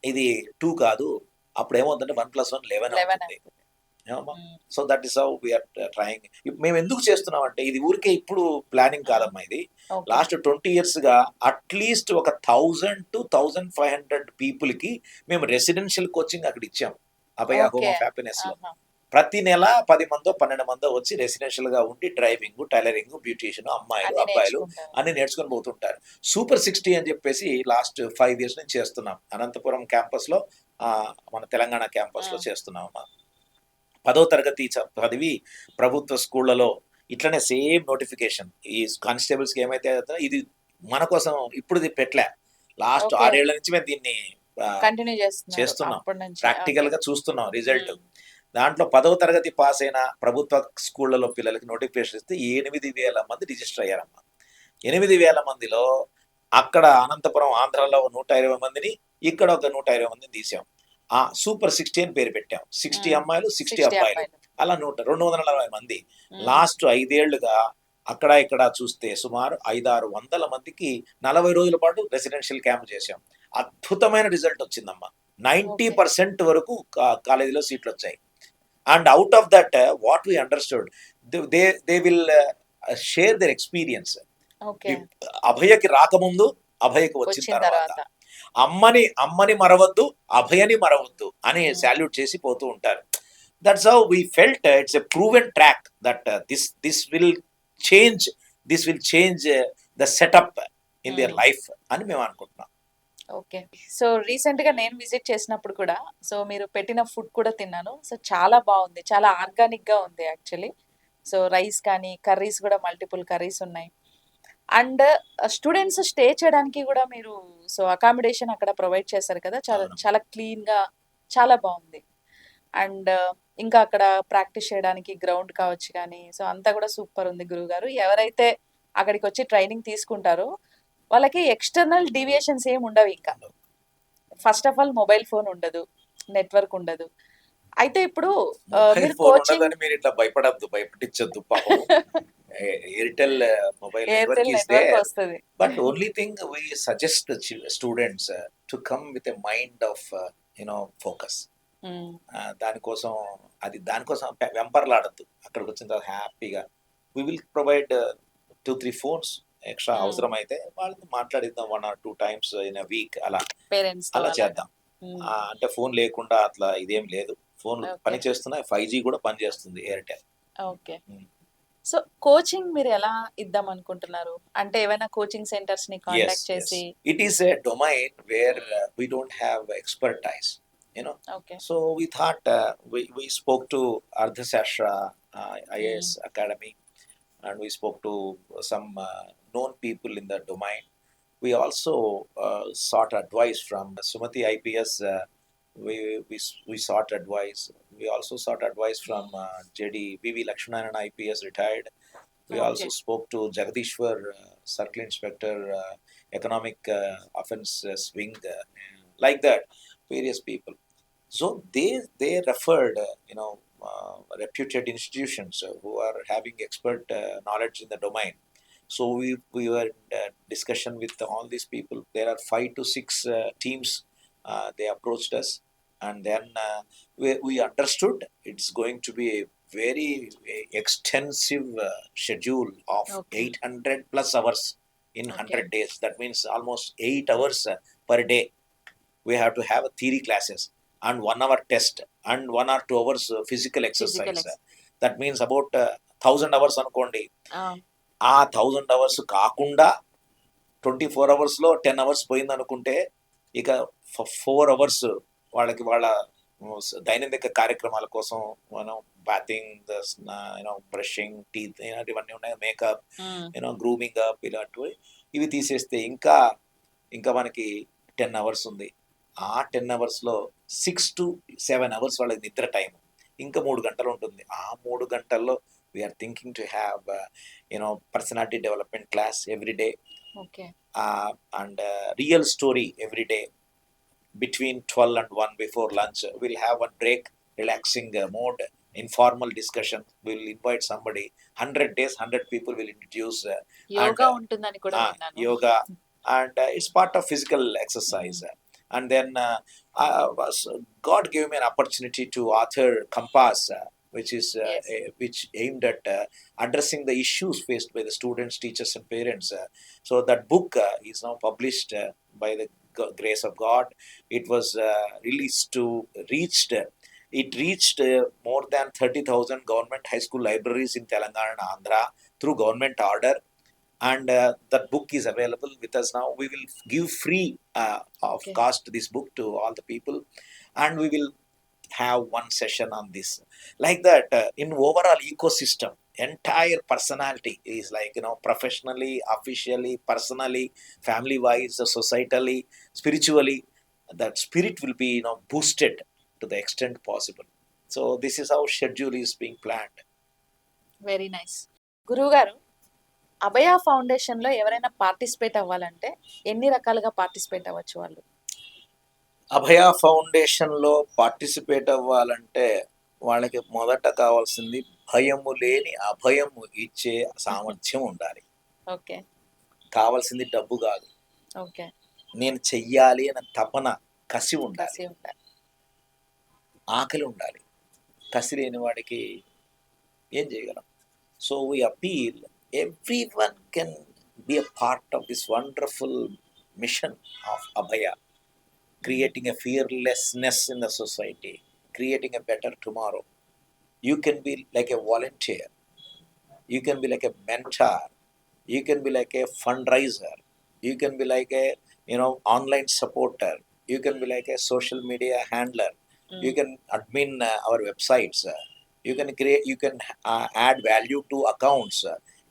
ఇది 2 కాదు, అప్పుడు ఏమవుతుందంటే 1 + 1 11 11 అవుతుంది. అవుతుంది. ఏమమ్మా? Um, so that is how we are trying. మేము ఎందుకు చేస్తున్నాం అంటే ఇది ఊరికే ఇప్పుడు ప్లానింగ్ ఉమ్, కాదమ్మా, ఇది ఓకే. లాస్ట్ 20 years గా అట్లీస్ట్ ఒక 1000 to 1500 పీపుల్ కి మేము రెసిడెన్షియల్ కోచింగ్ అక్కడ ఇచ్చాం, అభయ హోమ్ ఓకే. ఆఫ్ హ్యాపీనెస్ లో. ఆహా. ప్రతి నెల 10 మందో 12 మందో వచ్చి రెసిడెన్షియల్ గా ఉండి డ్రైవింగ్, టైలరింగ్, బ్యూటీషియన్, అమ్మాయిలు అన్ని అబ్బాయిలు నేర్చుకుంటారు. అన్ని నేర్చుకొని పోతుంటారు. Super 60 అని చెప్పేసి లాస్ట్ 5 years నుంచి చేస్తున్నాం అనంతపురం క్యాంపస్ లో, మన తెలంగాణ క్యాంపస్ లో ఉమ్, చేస్తున్నాం అమ్మా. 10వ తరగతి చదివి ప్రభుత్వ స్కూళ్లలో ఇట్లనే సేమ్ నోటిఫికేషన్, ఈ కానిస్టేబుల్స్ కి ఏమైతే అవుతుందో ఇది మన కోసం ఇప్పుడు ఇది పెట్టలే, లాస్ట్ ఓకే. 6 ఏళ్ల నుంచి మేము దీన్ని కంటిన్యూ చేస్తున్నారు చేస్తున్నాం, అప్పటి నుంచి. Practical okay. గా చూస్తున్నాం రిజల్ట్. ఉమ్, దాంట్లో 10వ తరగతి పాస్ అయిన ప్రభుత్వ స్కూళ్లలో పిల్లలకి నోటిఫికేషన్ ఇస్తే 8,000 మంది రిజిస్టర్ అయ్యారమ్మా. 8,000 మందిలో అక్కడ అనంతపురం ఆంధ్రాలో 120 మందిని, ఇక్కడ ఒక 120 మందిని తీసాం. ఆ Super 60 అని పేరు పెట్టాం. 60 ఉమ్, అమ్మాయిలు 60 60 అబ్బాయిలు, అబ్బాయిలు. అలా 240 మంది. ఉమ్, లాస్ట్ 5 ఏళ్లుగా అక్కడ ఇక్కడ చూస్తే సుమారు 500-600 మందికి 40 రోజుల పాటు రెసిడెన్షియల్ క్యాంప్ చేశాం. అద్భుతమైన రిజల్ట్ వచ్చిందమ్మా. ఓకే. 90% వరకు కాలేజీలో సీట్లు వచ్చాయి. And out of that what we understood, they will share their experience. Okay. అభయకి రాకముందు, అభయకి వచ్చిన వచ్చిన తర్వాత, తర్వాత. అమ్మని మరవద్దు, అభయని మరవద్దు అని ఉమ్, సాల్యూట్ చేసి పోతూ ఉంటారు. That's how we felt it's a proven track that this change will change the setup in their um, life అని మేము అనుకుంటున్నాం. ఓకే. సో రీసెంట్ గా నేను విజిట్ చేసినప్పుడు కూడా, సో మీరు పెట్టిన ఫుడ్ కూడా తిన్నాను. సో చాలా బాగుంది, చాలా ఆర్గానిక్ గా ఉంది యాక్చువల్లీ. సో రైస్ కానీ కర్రీస్ కూడా మల్టిపుల్ కర్రీస్ ఉన్నాయి. అండ్ స్టూడెంట్స్ స్టే చేయడానికి కూడా మీరు సో అకామిడేషన్ అక్కడ ప్రొవైడ్ చేశారు కదా, చాలా అవును. చాలా క్లీన్ గా చాలా బాగుంది. అండ్ ఇంకా అక్కడ ప్రాక్టీస్ చేయడానికి గ్రౌండ్ కావచ్చు కానీ, సో అంతా కూడా సూపర్ ఉంది గురువుగారు. ఎవరైతే అక్కడికి వచ్చి ట్రైనింగ్ తీసుకుంటారో వాళ్ళకి ఎక్స్టర్నల్ డీవియేషన్స్ ఏమి ఉండవు ఇంకా. First of all mobile phone ఉండదు, నెట్వర్క్ ఉండదు. అయితే ఇప్పుడు మొబైల్ మీరు ఫోన్ కోచింగ్ ఉండదని మీరు ఇట్లా భయపడించద్దు పాపం. Airtel mobile network Airtel is network there, వస్తుంది. But only thing we suggest the students to come with a mind of focus. దానికోసం దానికోసం వెంపర్లాడద్దు. అక్కడికి వచ్చిన తర్వాత హ్యాపీగా we will provide 2-3 phones extra, అవసరమైతే వాళ్ళతో మాట్లాడిద్దాం 1 or 2 times in a week, అలా పేరెంట్స్ తో అలా అలాగా. చేద్దాం. అంటే ఫోన్ లేకుండా అట్లా ఇదేం లేదు, ఫోన్ ఓకే. పని చేస్తున్నాయి, 5G కూడా పనిచేస్తుంది ఎయిర్టెల్. ఓకే. సో కోచింగ్ మీరు ఎలా ఇద్దాం అనుకుంటున్నారు? అంటే ఏమైనా కోచింగ్ సెంటర్స్ ని Yes, కాంటాక్ట్ yes. చేసి? It is a domain where we don't have expertise, you know. Okay. So we thought we spoke to Ardhasashra IAS Academy, and we spoke to some known people in the domain. We also sought advice from Sumati IPS. We sought advice. We also sought advice from JD VV Lakshmanan IPS retired. We also okay. spoke to Jagadishwar, Circle Inspector, Economic Offence Wing, like that, various people. So they referred, reputed institutions who are having expert knowledge in the domain. So we were in discussion with all these people. There are 5 to 6 teams. They approached us, and then we understood it's going to be a very extensive schedule of Okay. 800+ hours in Okay. 100 days. That means almost 8 hours per day. We have to have a theory classes and 1 hour test and 1 or 2 hours physical exercise. That means about 1000 hours అనుకోండి. ఆ 1000 hours కాకుండా 24 అవర్స్లో 10 hours పోయింది అనుకుంటే ఇక 4 hours వాళ్ళకి వాళ్ళ దైనందిక కార్యక్రమాల కోసం మనం బాతింగ్, బ్రషింగ్, టీత్ ఇలాంటివన్నీ ఉన్నాయి, మేకప్, గ్రూమింగ్ అప్, ఇలాంటివి ఇవి తీసేస్తే ఇంకా మనకి 10 అవర్స్ ఉంది. ఆ 10 అవర్స్లో 6 to 7 అవర్స్ వాళ్ళకి నిద్ర టైం, ఇంకా 3 గంటలు ఉంటుంది. ఆ 3 గంటల్లో we're thinking to have personality development class every day. Okay. And real story every day between 12 and 1 before lunch. We'll have one break, relaxing mode, informal discussion. We'll invite somebody. 100 days, 100 people will introduce. Yoga ఉంటుందని కూడా విన్నాను. Yoga, and it's part of physical exercise. And then God gave me an opportunity to author Compass, which is Yes. which aimed at addressing the issues faced by the students, teachers, and parents. So that book is now published by the grace of God. It was released to reached more than 30,000 government high school libraries in Telangana and Andhra through government order. And that book is available with us now. We will give free of Okay. cost this book to all the people, and we will have one session on this. Like that, in overall ecosystem, entire personality is like, professionally, officially, personally, family wise, societally, spiritually, that spirit will be boosted to the extent possible. So this is how schedule is being planned. Very nice. గురువు గారు, అభయ foundation లో ఎవరైనా participate అవ్వాలంటే ఎన్ని రకాలుగా participate అవ్వచ్చు వాళ్ళు? అభయ ఫౌండేషన్లో participate అవ్వాలంటే వాళ్ళకి మొదట కావాల్సింది భయము లేని అభయము ఇచ్చే సామర్థ్యం ఉండాలి. ఓకే. కావాల్సింది డబ్బు కాదు, ఓకే. నేను చెయ్యాలి అనే తపన, కసి ఉండాలి, కసి ఉండాలి. ఆకలి ఉండాలి. కసి లేని వాడికి ఏం చేయగలం? So we appeal everyone can be a part of this wonderful mission of Abhaya, creating a fearlessness in the society, creating a better tomorrow. You can be like a volunteer, you can be like a mentor, you can be like a fundraiser, you can be like a online supporter, you can be like a social media handler, you can admin our websites, you can create, you can add value to accounts,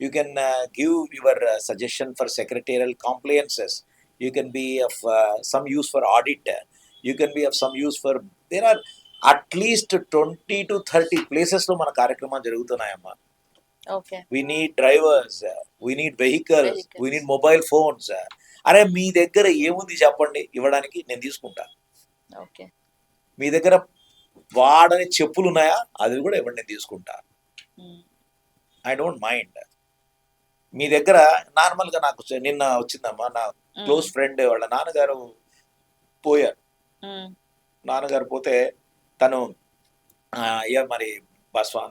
you can give your suggestion for secretarial compliances, you can be of some use for audit, you can be of some use for, there are at least 20 to 30 places లో మన కార్యక్రమాలు జరుగుతున్నాయమ్మా. Okay. we need drivers, we need vehicles, we need mobile phones. అరే మీ దగ్గర ఏముంది చెప్పండి, ఇవ్వడానికి నేను తీసుకుంటా. ఓకే. మీ దగ్గర వాడని చెప్పులు ఉన్నాయా, అది కూడా ఇవ్వండి, నేను తీసుకుంటా. I don't mind. మీ దగ్గర నార్మల్గా నాకు నిన్న వచ్చిందమ్మా, నా క్లోజ్ ఫ్రెండ్ వాళ్ళ నాన్నగారు పోయారు. నాన్నగారు పోతే తను మరి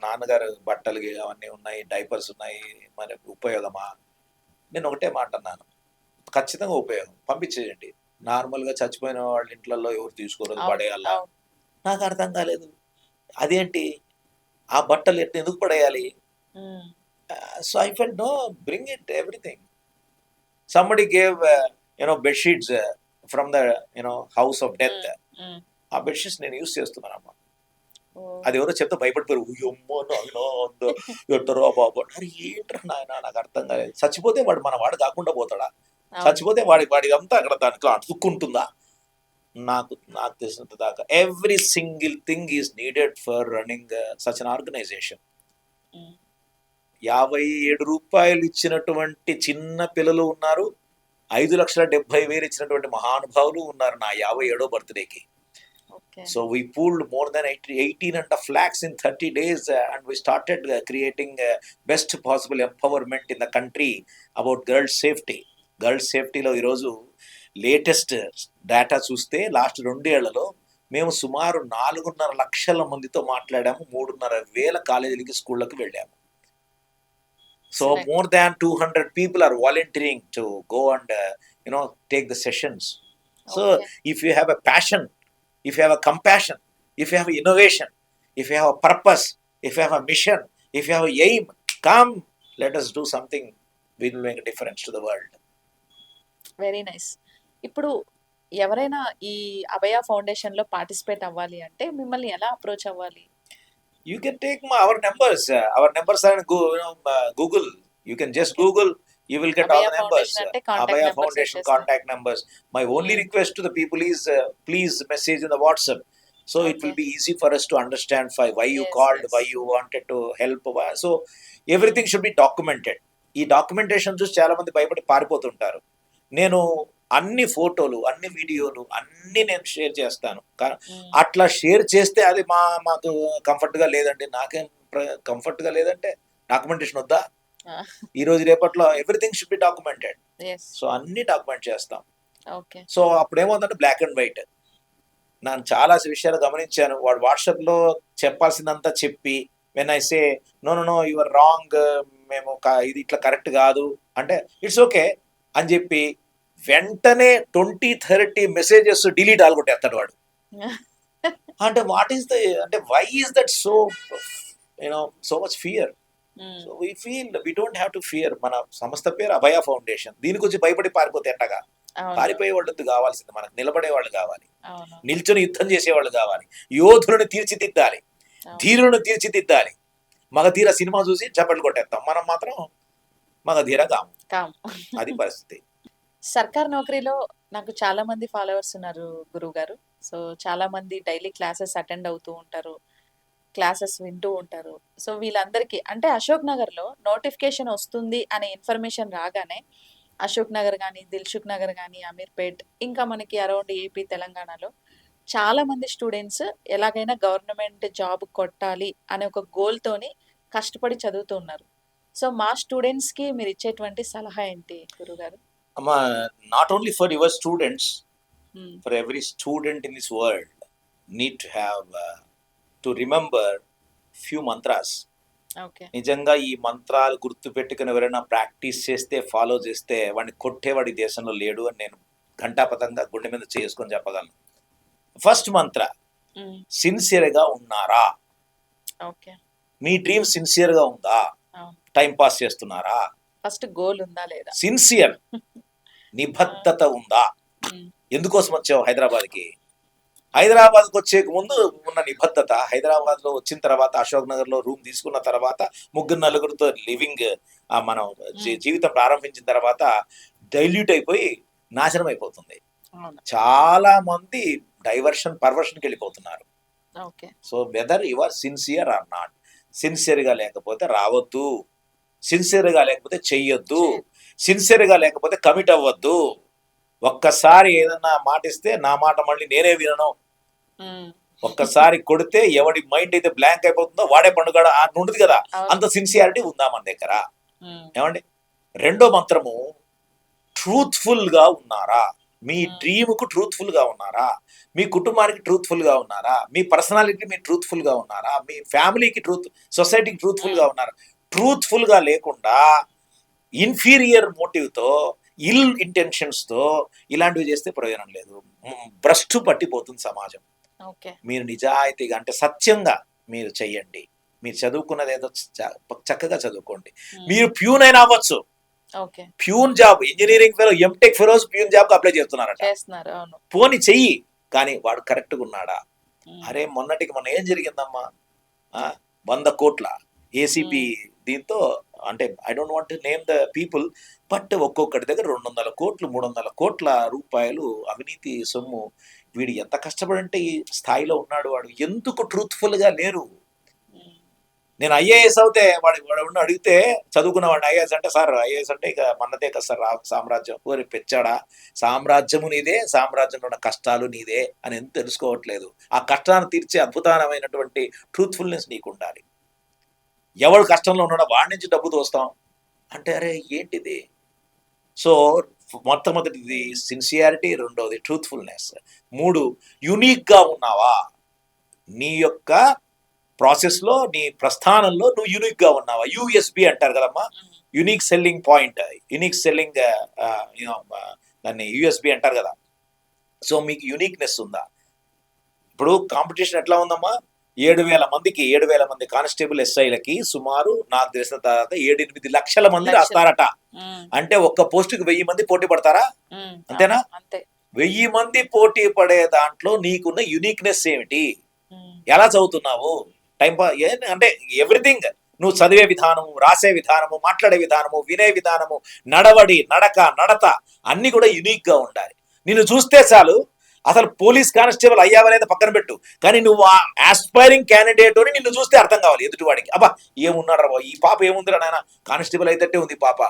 నాన్నగారు బట్టలు అవన్నీ ఉన్నాయి, డైపర్స్ ఉన్నాయి, మరి ఉపయోగమా? నేను ఒకటే మాట అన్నాను, ఖచ్చితంగా ఉపయోగం, పంపించేయండి. నార్మల్గా చచ్చిపోయిన వాళ్ళ ఇంట్లలో ఎవరు తీసుకోరు, పడేయాలా? నాకు అర్థం కాలేదు. అదేంటి ఆ బట్టలు ఎందుకు పడేయాలి? So I felt, no, bring it, everything. Somebody gave bed sheets from the house of death. ఆ బెడ్ షీట్స్ నేను యూజ్ చేస్తున్నానమ్మా. అది ఎవరో చెప్తే భయపడిపోయారు, ఎట్టరో బాబు. అరే ఏంట్రా నాయన, నాకు అర్థం కాలేదు. చచ్చిపోతే వాడు మన వాడు కాకుండా పోతాడా? చచ్చిపోతే వాడి అంతా అక్కడ దాంట్లో అతుక్కుంటుందా? నాకు తెలిసినంత దాకా every single thing is needed for running such an organization. 57 రూపాయలు ఇచ్చినటువంటి చిన్న పిల్లలు ఉన్నారు, 5,70,000 ఇచ్చినటువంటి మహానుభావులు ఉన్నారు నా 57వ బర్త్డేకి. So we pulled more than 18.5 lakhs in 30 days and we started creating best possible empowerment in the country about girls safety. Girls safety లో ఈరోజు లేటెస్ట్ డేటా చూస్తే లాస్ట్ 2 ఏళ్లలో మేము సుమారు 4.5 లక్షల మందితో మాట్లాడాము, 3.5 వేల కాలేజీలకి, స్కూళ్ళకి వెళ్ళాము. So Correct. more than 200 people are volunteering to go and take the sessions. So Okay. if you have a passion, if you have a compassion, if you have innovation, if you have a purpose, if you have a mission, if you have a aim, come, let us do something. We will make a difference to the world. Very nice. ఇప్పుడు ఎవరైనా ఈ అభయ ఫౌండేషన్‌లో participate అవ్వాలి అంటే మిమ్మల్ని ఎలా approach అవ్వాలి? You can take our numbers. Our numbers are in Google. You can just Okay. Google. You will get all Abhaya the numbers. Foundation అంటే contact Abhaya numbers Foundation వచ్చేస్తాయి. contact numbers. My only Hmm. request to the people is please message in the WhatsApp. So it will Okay. be easy for us to understand why you Yes, called, yes. why you wanted to help. So everything should be documented. ఈ documentation చూసి చాలా మంది భయపడి పారిపోతుంటారు. నేను అన్ని ఫోటోలు, అన్ని వీడియోలు అన్ని నేను షేర్ చేస్తాను. Hmm. అట్లా షేర్ చేస్తే అది మాకు కంఫర్ట్ గా లేదండి. నాకేం కంఫర్ట్ గా లేదంటే డాక్యుమెంటేషన్ వద్దా? Ah. ఈ రోజు రేపట్లో everything should be documented. Yes. So అన్ని డాక్యుమెంట్ చేస్తాం. Okay. సో అప్పుడు ఏమవుతుందంటే బ్లాక్ అండ్ వైట్. నేను చాలా విషయాలు గమనించాను. వాడు వాట్సాప్ లో చెప్పాల్సిందంతా చెప్పి when I say no you're wrong, మేము ఇది ఇట్లా కరెక్ట్ కాదు అంటే ఇట్స్ ఓకే అని చెప్పి వెంటనే 20-30 మెసేజెస్ డిలీట్ ఆల్గొట్టేస్తాడు వాడు. అంటే వాట్ ఈస్ ద అంటే why is that so so much fear? Hmm. So we feel we don't have to fear. మన సంస్థ పేరు అభయ ఫౌండేషన్. దీని గురించి భయపడి పారిపోతే ఎట్టగా? అవును. పారిపోయే వాళ్ళు కావాల్సింది మనకు నిలబడే వాళ్ళు కావాలి, అవును. నిల్చొని యుద్ధం చేసేవాళ్ళు కావాలి, యోధులను తీర్చిదిద్దాలి, అవును. ధీరులను తీర్చిదిద్దాలి. మగధీర సినిమా చూసి చప్పట్లు కొట్టేస్తాం, మనం మాత్రం మగధీర కాము. కామ్. అది పరిస్థితి. సర్కార్ నౌకరీలో నాకు చాలా మంది ఫాలోవర్స్ ఉన్నారు గురువు గారు. సో చాలా మంది డైలీ క్లాసెస్ అటెండ్ అవుతూ ఉంటారు, క్లాసెస్ వింటూ ఉంటారు. సో వీళ్ళందరికీ అంటే అశోక్ నగర్లో నోటిఫికేషన్ వస్తుంది అనే ఇన్ఫర్మేషన్ రాగానే అశోక్ నగర్ కానీ, దిల్సుఖ్ నగర్ కానీ, అమీర్పేట్, ఇంకా మనకి అరౌండ్ ఏపీ తెలంగాణలో చాలా మంది స్టూడెంట్స్ ఎలాగైనా గవర్నమెంట్ జాబ్ కొట్టాలి అనే ఒక గోల్తోని కష్టపడి చదువుతూ ఉన్నారు. సో మా స్టూడెంట్స్కి మీరు ఇచ్చేటువంటి సలహా ఏంటి గురుగారు? అమ్మా, not only for your students, Hmm. for every student in this world need to have to remember few mantras. Okay. నిజంగా ఈ మంత్రాలు గుర్తు పెట్టుకుని ఎవరైనా ప్రాక్టీస్ చేస్తే, ఫాలో చేస్తే వాడిని కొట్టేవాడి దేశంలో లేడు అని నేను ఘంటాపథంగా గుండె మీద చేసుకొని చెప్పగలను. ఫస్ట్ మంత్ర, Hmm. సిన్సియర్గా ఉన్నారా? ఓకే. మీ డ్రీమ్ సిన్సియర్గా ఉందా? అవును. టైం పాస్ చేస్తున్నారా? ఫస్ట్ గోల్ ఉందా లేదా? సిన్సియర్, నిబద్ధత ఉందా? Hmm. ఎందుకోసం వచ్చావు హైదరాబాద్కి? హైదరాబాద్కి వచ్చే ముందు ఉన్న నిబద్ధత, హైదరాబాద్లో వచ్చిన తర్వాత అశోక్ నగర్లో రూమ్ తీసుకున్న తర్వాత ముగ్గురు నలుగురితో లివింగ్ మనం జీవితం ప్రారంభించిన తర్వాత డైల్యూట్ అయిపోయి నాశనం అయిపోతుంది. అవును. చాలా మంది పర్వర్షన్కి వెళ్ళిపోతున్నారు. Okay. So whether you are sincere or not. సిన్సియర్గా లేకపోతే రావద్దు, సిన్సియర్గా లేకపోతే చెయ్యొద్దు, సిన్సియర్గా లేకపోతే కమిట్ అవ్వద్దు. ఒక్కసారి ఏదన్నా మాట ఇస్తే నా మాట మళ్ళీ నేనే వినను. Hmm. ఒక్కసారి కొడితే ఎవడి మైండ్ అయితే బ్లాంక్ అయిపోతుందో వాడే పండుగ ఉండదు కదా. అవును. అంత సిన్సియారిటీ ఉందా మన దగ్గర? Hmm. ఏమండి? రెండో మంత్రము, ట్రూత్ఫుల్ గా ఉన్నారా? మీ డ్రీమ్ కు ట్రూత్ఫుల్ గా ఉన్నారా? మీ కుటుంబానికి ట్రూత్ఫుల్ గా ఉన్నారా? మీ పర్సనాలిటీ మీరు ట్రూత్ఫుల్ గా ఉన్నారా? మీ ఫ్యామిలీకి సొసైటీకి ట్రూత్ఫుల్ గా ఉన్నారా? ట్రూత్ఫుల్ గా లేకుండా ఇన్ఫీరియర్ మోటివ్ తో, ఇల్ ఇంటెన్షన్స్ తో ఇలాంటివి చేస్తే ప్రయోజనం లేదు. భ్రష్టు పట్టిపోతుంది సమాజం. ఓకే. మీరు నిజాయితీగా అంటే సత్యంగా మీరు చెయ్యండి. మీరు చదువుకున్నది ఏదో చక్కగా చదువుకోండి. Hmm. మీరు ప్యూన్ అయినా అవ్వచ్చు. Okay. Peon job, engineering fellow, MTech fellows peon job apply చేస్తున్నారట. చేస్తున్నారు. అవును. పోని చెయ్యి, కానీ వాడు కరెక్ట్గా ఉన్నాడా? Hmm. అరే మొన్నటికి మొన్న ఏం జరిగిందమ్మా? 100 కోట్ల ఏసీపీ దీంతో, అంటే I don't want to name the people, but ఒక్కొక్కటి దగ్గర 200 కోట్లు 300 కోట్ల రూపాయలు అవినీతి సొమ్ము. వీడు ఎంత కష్టపడంటే ఈ స్థాయిలో ఉన్నాడు. వాడు ఎందుకు ట్రూత్ఫుల్ గా లేరు? Hmm. నేను ఐఏఎస్ అవుతే వాడు అడిగితే, చదువుకున్నవాడిని ఐఏఎస్ అంటే, సార్ ఐఏఎస్ అంటే ఇక మన్నదే కదా సార్ సామ్రాజ్యం. ఓరి పెచ్చాడా, సామ్రాజ్యము నీదే, సామ్రాజ్యంలో ఉన్న కష్టాలు నీదే అని ఎంత తెలుసుకోవట్లేదు. ఆ కష్టాన్ని తీర్చే అద్భుతమైనటువంటి ట్రూత్ఫుల్నెస్ నీకు ఉండాలి. ఎవడు కష్టంలో ఉన్నాడో వాడి నుంచి డబ్బు తోస్తాం అంటే అరే ఏంటిది? సో మొట్టమొదటిది సిన్సియారిటీ, రెండవది ట్రూత్ఫుల్నెస్, 3 యునిక్ గా ఉన్నావా? నీ యొక్క ప్రాసెస్లో నీ ప్రస్థానంలో నువ్వు యూనిక్గా ఉన్నావా? యూఎస్బి అంటారు కదమ్మా, unique selling point, unique selling దాన్ని యూఎస్బి అంటారు కదా. సో మీకు యూనిక్నెస్ ఉందా? ఇప్పుడు కాంపిటీషన్ ఎట్లా ఉందమ్మా? 7,000 మంది కానిస్టేబుల్ ఎస్ఐలకి సుమారు నాకు తెలిసిన తర్వాత 7-8 లక్షల మంది రాస్తారట. అంటే ఒక్క పోస్టుకి 1000 మంది పోటీ పడతారా? అంతేనా? అంతే. 1000 మంది పోటీ పడే దాంట్లో నీకున్న యూనిక్నెస్ ఏమిటి? ఎలా చదువుతున్నావు? టైం అంటే ఎవ్రీథింగ్, నువ్వు చదివే విధానము, రాసే విధానము, మాట్లాడే విధానము, వినే విధానము, నడత అన్ని కూడా యునిక్ గా ఉండాలి. నిన్ను చూస్తే చాలు అసలు పోలీస్ కానిస్టేబుల్ అయ్యావనేది పక్కన పెట్టు, కానీ నువ్వు ఆ ఆస్పైరింగ్ క్యాండిడేట్ అని నిన్ను చూస్తే అర్థం కావాలి ఎదుటివాడికి. అబ్బా ఏమున్నాడు రా, ఈ పాప ఏముందిరా నాయన, కానిస్టేబుల్ అయితే ఉంది పాప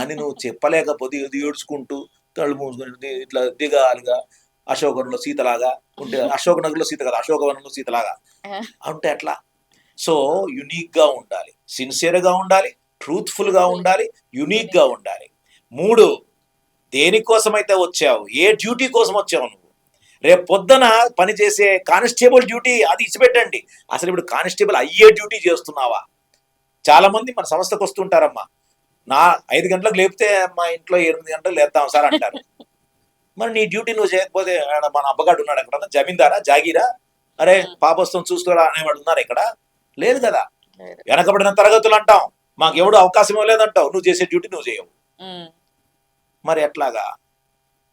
అని నువ్వు చెప్పలేకపోతే ఇది ఏడ్చుకుంటూ కళ్ళు మూసుకుని ఇట్లా దిగాలిగా అశోకవనంలో సీతలాగా ఉంటే, అశోకనగర్లో సీత కదా, అశోకవనంలో సీతలాగా అంటే అట్లా. సో యునిక్ గా ఉండాలి, సిన్సియర్ గా ఉండాలి, ట్రూత్ఫుల్ గా ఉండాలి, యునిక్ గా ఉండాలి. 3, దేనికోసమైతే వచ్చావు, ఏ డ్యూటీ కోసం వచ్చావు నువ్వు? రేపు పొద్దున పనిచేసే కానిస్టేబుల్ డ్యూటీ అది ఇచ్చిపెట్టండి, అసలు ఇప్పుడు కానిస్టేబుల్ అయ్యే డ్యూటీ చేస్తున్నావా? చాలా మంది మన సంస్థకు వస్తుంటారమ్మా, నా 5 గంటలకు లేపితే మా ఇంట్లో 8 గంటలకు లేపుతాం సార్ అంటారు. మరి నీ డ్యూటీ నువ్వు చేయకపోతే మన అబ్బగాడు ఉన్నాడు ఎక్కడ, జమీందారా, జాగీరా, అరే పాపస్తం చూసుకోరా అనేవాడు ఉన్నారు ఇక్కడ? లేదు కదా. వెనకబడిన తరగతులు అంటాం, మాకు ఎవడు అవకాశం లేదంటావు, నువ్వు చేసే డ్యూటీ నువ్వు చేయవు, మరి ఎట్లాగా?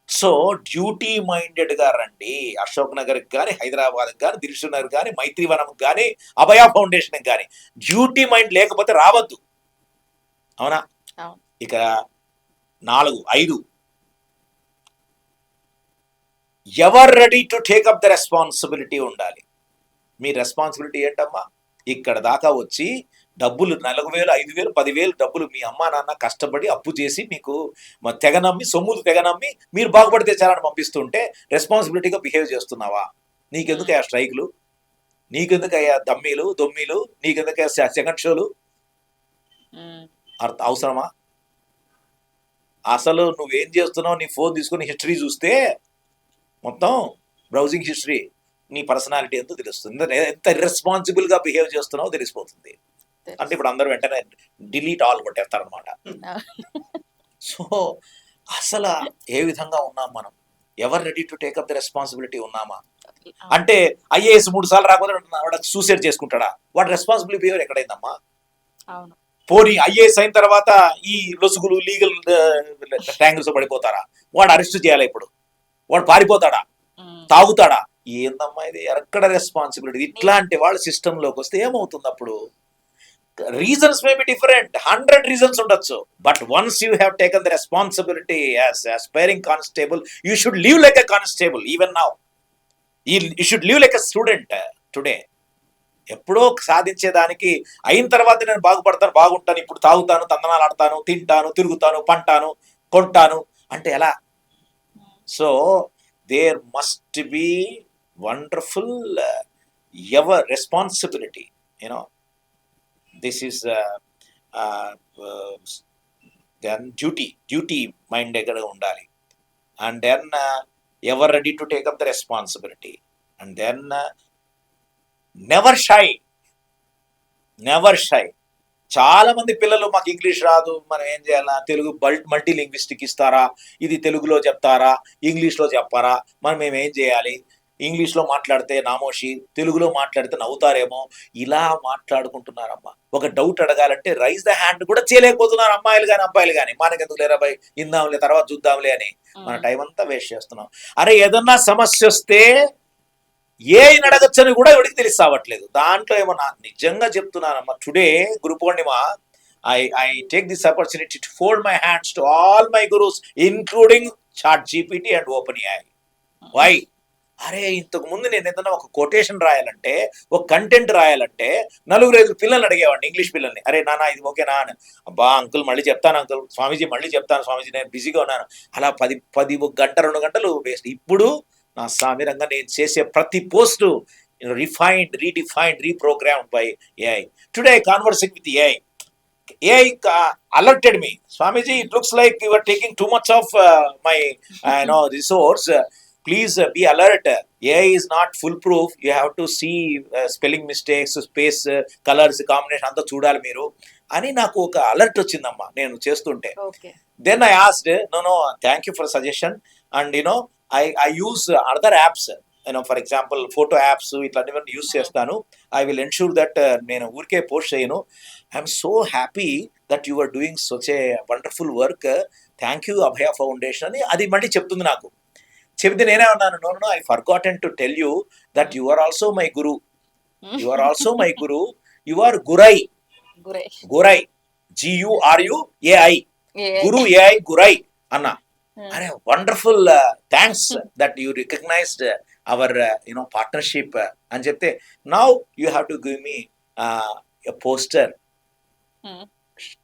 సో డ్యూటీ మైండెడ్ గా రండి. అశోక్ నగర్ కానీ, హైదరాబాద్ కానీ, దిల్షుక్ నగర్ కానీ, మైత్రివనం కానీ, అభయ ఫౌండేషన్ కానీ డ్యూటీ మైండ్ లేకపోతే రావద్దు. అవునా? ఇక 4, 5, ever ready to take up the responsibility ఉండాలి. మీ రెస్పాన్సిబిలిటీ ఏంటమ్మా? ఇక్కడ దాకా వచ్చి డబ్బులు 4,000, 5,000, 10,000 డబ్బులు మీ అమ్మా నాన్న కష్టపడి అప్పు చేసి మీకు తెగనమ్మి, సొమ్ములు తెగనమ్మి మీరు బాగుపడితే చాలని పంపిస్తుంటే రెస్పాన్సిబిలిటీగా బిహేవ్ చేస్తున్నావా? నీకెందుకయ్యా స్ట్రైకులు, నీకెందుకయ్యా దొమ్మీలు, నీకెందుకయ్యా సెకండ్ షోలు? అవసరమా? అసలు నువ్వేం చేస్తున్నావు, నీ ఫోన్ తీసుకుని హిస్టరీ చూస్తే మొత్తం బ్రౌజింగ్ హిస్టరీ, నీ పర్సనాలిటీ ఎంతో తెలుస్తుంది, ఎంత ఇర్రెస్పాన్సిబుల్ గా బిహేవ్ చేస్తున్నావో తెలిసిపోతుంది. అంటే ఇప్పుడు అందరూ వెంటనే డిలీట్ ఆల్ కొట్టేస్తారనమాట. సో అసలు ఏ విధంగా ఉన్నాం మనం? ఎవరు ready to take up the responsibility ఉన్నామా? అంటే ఐఏఎస్ 3 సార్లు రాకపోతే సూసైడ్ చేసుకుంటాడా? వాడు రెస్పాన్సిబిలిటీ బిహేవియర్ ఎక్కడైందమ్మా? పోనీ ఐఏఎస్ అయిన తర్వాత ఈ లొసుగులు, లీగల్ ట్యాంగిల్స్ పడిపోతారా? వాడు అరెస్ట్ చేయాలి, ఇప్పుడు వాడు పారిపోతాడా, తాగుతాడా? ఏందమ్మా ఇది? ఎక్కడ రెస్పాన్సిబిలిటీ? ఇట్లాంటి వాళ్ళ సిస్టమ్ లోకి వస్తే ఏమవుతుంది? అప్పుడు reasons may be different, 100 reasons ఉండొచ్చు, but once you have taken the responsibility as aspiring constable, you should live like a constable. Even now you should live like a student today. ఎప్పుడో సాధించేదానికి అయిన తర్వాత నేను బాగుపడతాను, బాగుంటాను, ఇప్పుడు తాగుతాను, తందనాలు ఆడతాను, తింటాను, తిరుగుతాను, పంటాను, కొంటాను అంటే ఎలా? So there must be wonderful ever responsibility, you know. This is then duty mind ఎక్కడ ఉండాలి. And then ever ready to take up the responsibility. And then never shy. చాలా మంది పిల్లలు మాకు ఇంగ్లీష్ రాదు, మనం ఏం చేయాలా, తెలుగు మల్టీ లింగ్విస్టిక్ ఇస్తారా, ఇది తెలుగులో చెప్తారా, ఇంగ్లీష్లో చెప్పారా, మేము ఏం చేయాలి? ఇంగ్లీష్లో మాట్లాడితే నామోషి, తెలుగులో మాట్లాడితే నవ్వుతారేమో, ఇలా మాట్లాడుకుంటున్నారమ్మా. ఒక డౌట్ అడగాలంటే రైజ్ ద హ్యాండ్ కూడా చేయలేకపోతున్నారు అమ్మాయిలు కానీ అబ్బాయిలు కానీ. మనకెందుకు లేరా భయ్, ఇందాంలే తర్వాత చూద్దాంలే అని మన టైం అంతా వేస్ట్ చేస్తున్నాం. అరే ఏదన్నా సమస్య వస్తే ఏ అడగచ్చని కూడా ఎవరికి తెలిసి రావట్లేదు. దాంట్లో ఏమన్నా నిజంగా చెప్తున్నానమ్మా, today Guru Purnima, I take this opportunity to fold my hands to all my gurus including ChatGPT and OpenAI. Why? అరే ఇంతకు ముందు నేను ఏదైనా ఒక కొటేషన్ రాయాలంటే, ఒక కంటెంట్ రాయాలంటే 4-5 పిల్లల్ని అడిగేవాడిని, ఇంగ్లీష్ పిల్లల్ని. అరే నాన్న ఇది ఓకేనా అని. అబ్బా అంకుల్ మళ్ళీ చెప్తాను అంకుల్, స్వామీజీ మళ్ళీ చెప్తాను స్వామీజీ, నేను బిజీగా ఉన్నాను. అలా 10 గంట 2 గంటలు వేస్ట్. ఇప్పుడు నా సామిరంగా నేను చేసే ప్రతి post refined, redefined, రీప్రోగ్రామ్డ్ by AI. Today conversing with AI. AI alerted me, Swamiji, it looks like you are taking too much of my resource. Please be alert. AI is not foolproof. You have to see spelling mistakes, space, colours combination అంతా చూడాలి మీరు అని నాకు ఒక alert వచ్చిందమ్మా నేను చేస్తుంటే. Okay. Then I asked, no thank you for suggestion, and I use other apps, for example photo apps ఇట్లాంటివన్నీ యూస్ చేస్తాను. ఐ విల్ ఎన్షూర్ దట్ నేను ఊరికే పోస్ట్ చేయను. I'm so happy that you are doing such a wonderful work. Thank you Abhaya foundation అని అది మళ్ళీ చెప్తుంది నాకు. చెప్తే నేనే అన్నాను, no I forgotten to tell you that you are also my guru. You are also my guru. You are guru AI. Guru AI. Guru AI, GURUAI, guru AI guru AI అన్నా. అరే wonderful, thanks that you recognized our partnership అని చెప్తే, now you have to give me a poster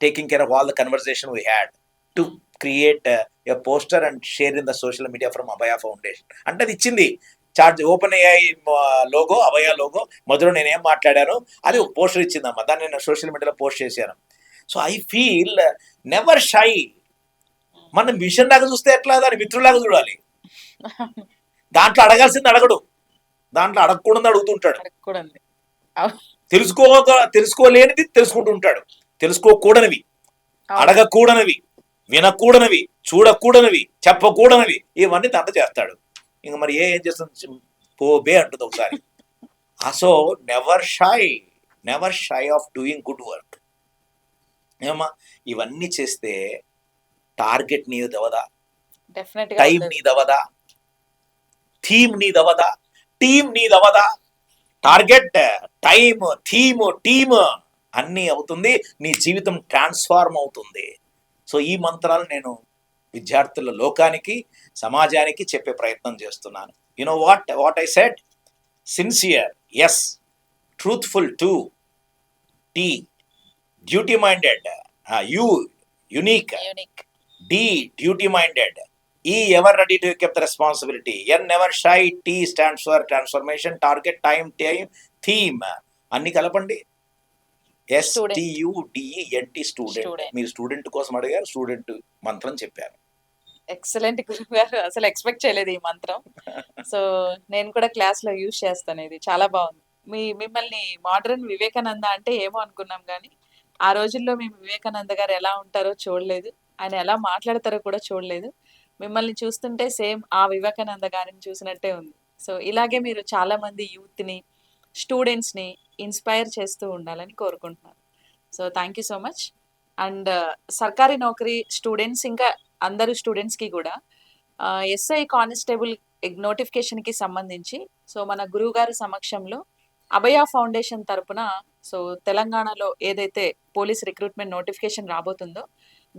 taking care of all the conversation we had to create a poster and share in the social media from Abhaya Foundation. అంటే అది ఇచ్చింది charge, open AI logo, అభయ logo, మధ్యలో నేను ఏం మాట్లాడాను అది ఒక poster ఇచ్చిందమ్మా. దాన్ని నేను సోషల్ మీడియాలో పోస్ట్ చేశాను. So I feel never shy. మన మిషన్ లాగా చూస్తే ఎట్లా, దాని మిత్రులాగా చూడాలి. దాంట్లో అడగాల్సింది అడగడు, దాంట్లో అడగకూడదు అడుగుతుంటాడు. అడగకూడదు. తెలుసుకోలేనిది తెలుసుకుంటూ ఉంటాడు. తెలుసుకోకూడనివి, అడగకూడనివి, వినకూడనివి, చూడకూడనివి, చెప్పకూడనివి ఇవన్నీ తంట చేస్తాడు. ఇంక మరి ఏం చేస్తుంది, పోబే అంటుంది ఒకసారి. So never shy of doing good work. ఏమమ్మా, ఇవన్నీ చేస్తే టార్గెట్ నీదవదా, టైం నీదవదా, థీమ్ నీదవదా, టీమ్ నీదవదా. టార్గెట్, టైమ్, థీమ్, టీమ్ అన్నీ అవుతుంది, నీ జీవితం ట్రాన్స్ఫార్మ్ అవుతుంది. సో ఈ మంత్రాలు నేను విద్యార్థుల లోకానికి, సమాజానికి చెప్పే ప్రయత్నం చేస్తున్నాను. You know what I said, sincere, S, truthful, two, T, duty minded, U, unique, D, duty minded, E, ever ready to keep the responsibility, N, never shy, T stands for transformation, target, time, theme అన్ని కలపండి. STUDENT, student. మీరు student కోసం అడిగారు, student మంత్రం చెప్పారు. Excellent గురువు గారు, అసలు ఎక్స్పెక్ట్ చేయలేదు ఈ మంత్రం. సో నేను కూడా క్లాస్ లో యూజ్ చేస్తాను, ఇది చాలా బాగుంది. మిమ్మల్ని మోడర్న్ వివేకానంద అంటే ఏమో అనుకున్నాం, కానీ ఆ రోజుల్లో మేము వివేకానంద గారు ఎలా ఉంటారో చూడలేదు, ఆయన ఎలా మాట్లాడతారో కూడా చూడలేదు. మిమ్మల్ని చూస్తుంటే సేమ్ ఆ వివేకానంద గారిని చూసినట్టే ఉంది. సో ఇలాగే మీరు చాలా మంది యూత్ని, స్టూడెంట్స్ని ఇన్స్పైర్ చేస్తూ ఉండాలని కోరుకుంటున్నాను. So thank you so much. And సర్కారీ నౌకరీ స్టూడెంట్స్, ఇంకా అందరు స్టూడెంట్స్కి కూడా SI కానిస్టేబుల్ నోటిఫికేషన్కి సంబంధించి సో మన గురువు గారి సమక్షంలో అభయ ఫౌండేషన్ తరపున సో తెలంగాణలో ఏదైతే పోలీస్ రిక్రూట్మెంట్ నోటిఫికేషన్ రాబోతుందో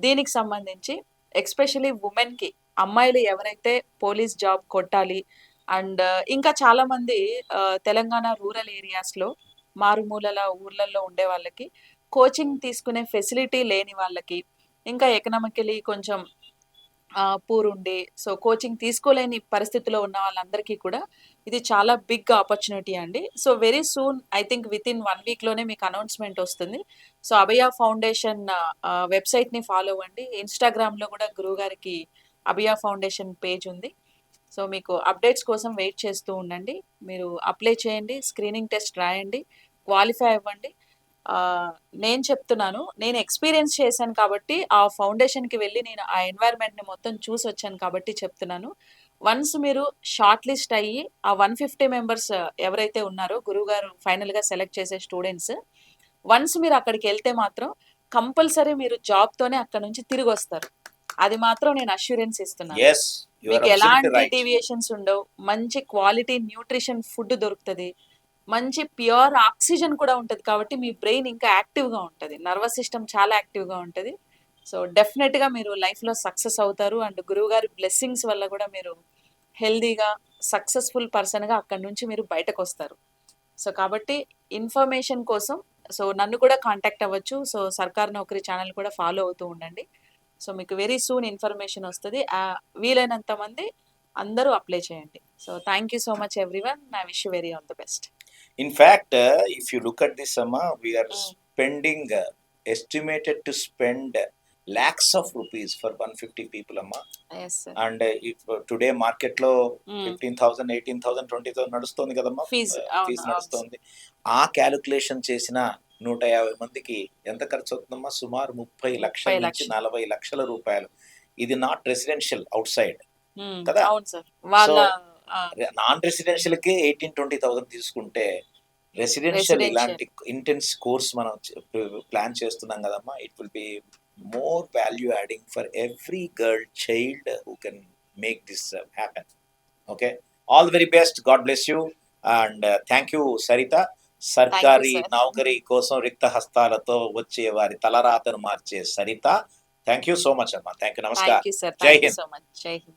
దీనికి సంబంధించి ఎక్స్పెషలీ ఉమెన్కి, అమ్మాయిలు ఎవరైతే పోలీస్ జాబ్ కొట్టాలి అండ్ ఇంకా చాలా మంది తెలంగాణ రూరల్ ఏరియాస్లో మారుమూలల ఊర్లలో ఉండే వాళ్ళకి, కోచింగ్ తీసుకునే ఫెసిలిటీ లేని వాళ్ళకి, ఇంకా ఎకనామికలీ కొంచెం పూర్ ఉండి సో కోచింగ్ తీసుకోలేని పరిస్థితిలో ఉన్న వాళ్ళందరికీ కూడా ఇది చాలా బిగ్ ఆపర్చునిటీ అండి. So very soon, I think with in 1 వీక్లోనే మీకు అనౌన్స్మెంట్ వస్తుంది. సో అభయ ఫౌండేషన్ వెబ్సైట్ని ఫాలో అవ్వండి. ఇన్స్టాగ్రామ్లో కూడా గురువు గారికి అభయ ఫౌండేషన్ పేజ్ ఉంది. సో మీకు అప్డేట్స్ కోసం వెయిట్ చేస్తూ ఉండండి. మీరు అప్లై చేయండి, స్క్రీనింగ్ టెస్ట్ రాయండి, క్వాలిఫై అవ్వండి. నేను చెప్తున్నాను, నేను ఎక్స్పీరియన్స్ చేశాను కాబట్టి, ఆ ఫౌండేషన్కి వెళ్ళి నేను ఆ ఎన్వైర్న్మెంట్ని మొత్తం చూసి వచ్చాను కాబట్టి చెప్తున్నాను. వన్స్ మీరు షార్ట్ లిస్ట్ అయ్యి ఆ 150 మెంబర్స్ ఎవరైతే ఉన్నారో గురువుగారు ఫైనల్గా సెలెక్ట్ చేసే స్టూడెంట్స్, వన్స్ మీరు అక్కడికి వెళ్తే మాత్రం కంపల్సరీ మీరు జాబ్తోనే అక్కడ నుంచి తిరిగి వస్తారు. అది మాత్రం నేను అష్యూరెన్స్ ఇస్తున్నాను. మీకు ఎలాంటి డీవియేషన్స్ ఉండవు, మంచి క్వాలిటీ న్యూట్రిషన్ ఫుడ్ దొరుకుతుంది, మంచి ప్యూర్ ఆక్సిజన్ కూడా ఉంటుంది. కాబట్టి మీ బ్రెయిన్ ఇంకా యాక్టివ్గా ఉంటుంది, నర్వస్ సిస్టమ్ చాలా యాక్టివ్గా ఉంటుంది. సో డెఫినెట్గా మీరు లైఫ్లో సక్సెస్ అవుతారు. అండ్ గురువుగారి బ్లెస్సింగ్స్ వల్ల కూడా మీరు హెల్దీగా సక్సెస్ఫుల్ పర్సన్గా అక్కడి నుంచి మీరు బయటకు వస్తారు. సో కాబట్టి ఇన్ఫర్మేషన్ కోసం సో నన్ను కూడా కాంటాక్ట్ అవ్వచ్చు. సో సర్కార్ నౌకరీ ఛానల్ కూడా ఫాలో అవుతూ ఉండండి. సో మీకు వెరీ సూన్ ఇన్ఫర్మేషన్ వస్తుంది. వీలైనంత మంది అందరూ అప్లై చేయండి. So thank you so much everyone. I wish you very all the best. In fact, if you look at this, Amma, we are spending, estimated to spend lakhs of rupees for 150 people amma. Yes sir. And if today market లో మ్మ్. 15,000 18,000 20,000 నడుస్తుంది కదమ్మా, fee అవును fee అవును sir. నడుస్తుంది. ఆ calculation చేసిన 150 మందికి ఎంత ఖర్చు అవుతుందమ్మా? సుమారు 30 లక్షల 30 నుంచి లక్షలు. 40 లక్షల రూపాయలు. ఇది నాట్ రెసిడెన్షియల్ అవుట్ సైడ్ మ్మ్. కదా. అవును సార్. వాళ్ళ ఆ, నాన్ రెసిడెన్షియల్ కి 18-20,000 తీసుకుంటే, రెసిడెన్షియల్ రెసిడెన్షియల్ ఇలాంటి ఇంటెన్స్ కోర్స్ మనం ప్లాన్ చేస్తున్నాం కదమ్మా. It will be more value adding for every girl child who can make this happen. Okay, all the very best, God bless you and thank you Saritha. సర్కారీ sir. నౌకరీ కోసం రిక్త హస్తాలతో వచ్చే వారి తలరాతను మార్చే Sarita. Thank you so much అమ్మా. Thank you, నమస్కారం. Thank you sir. జై thank you హింద్. So much. జై హింద్.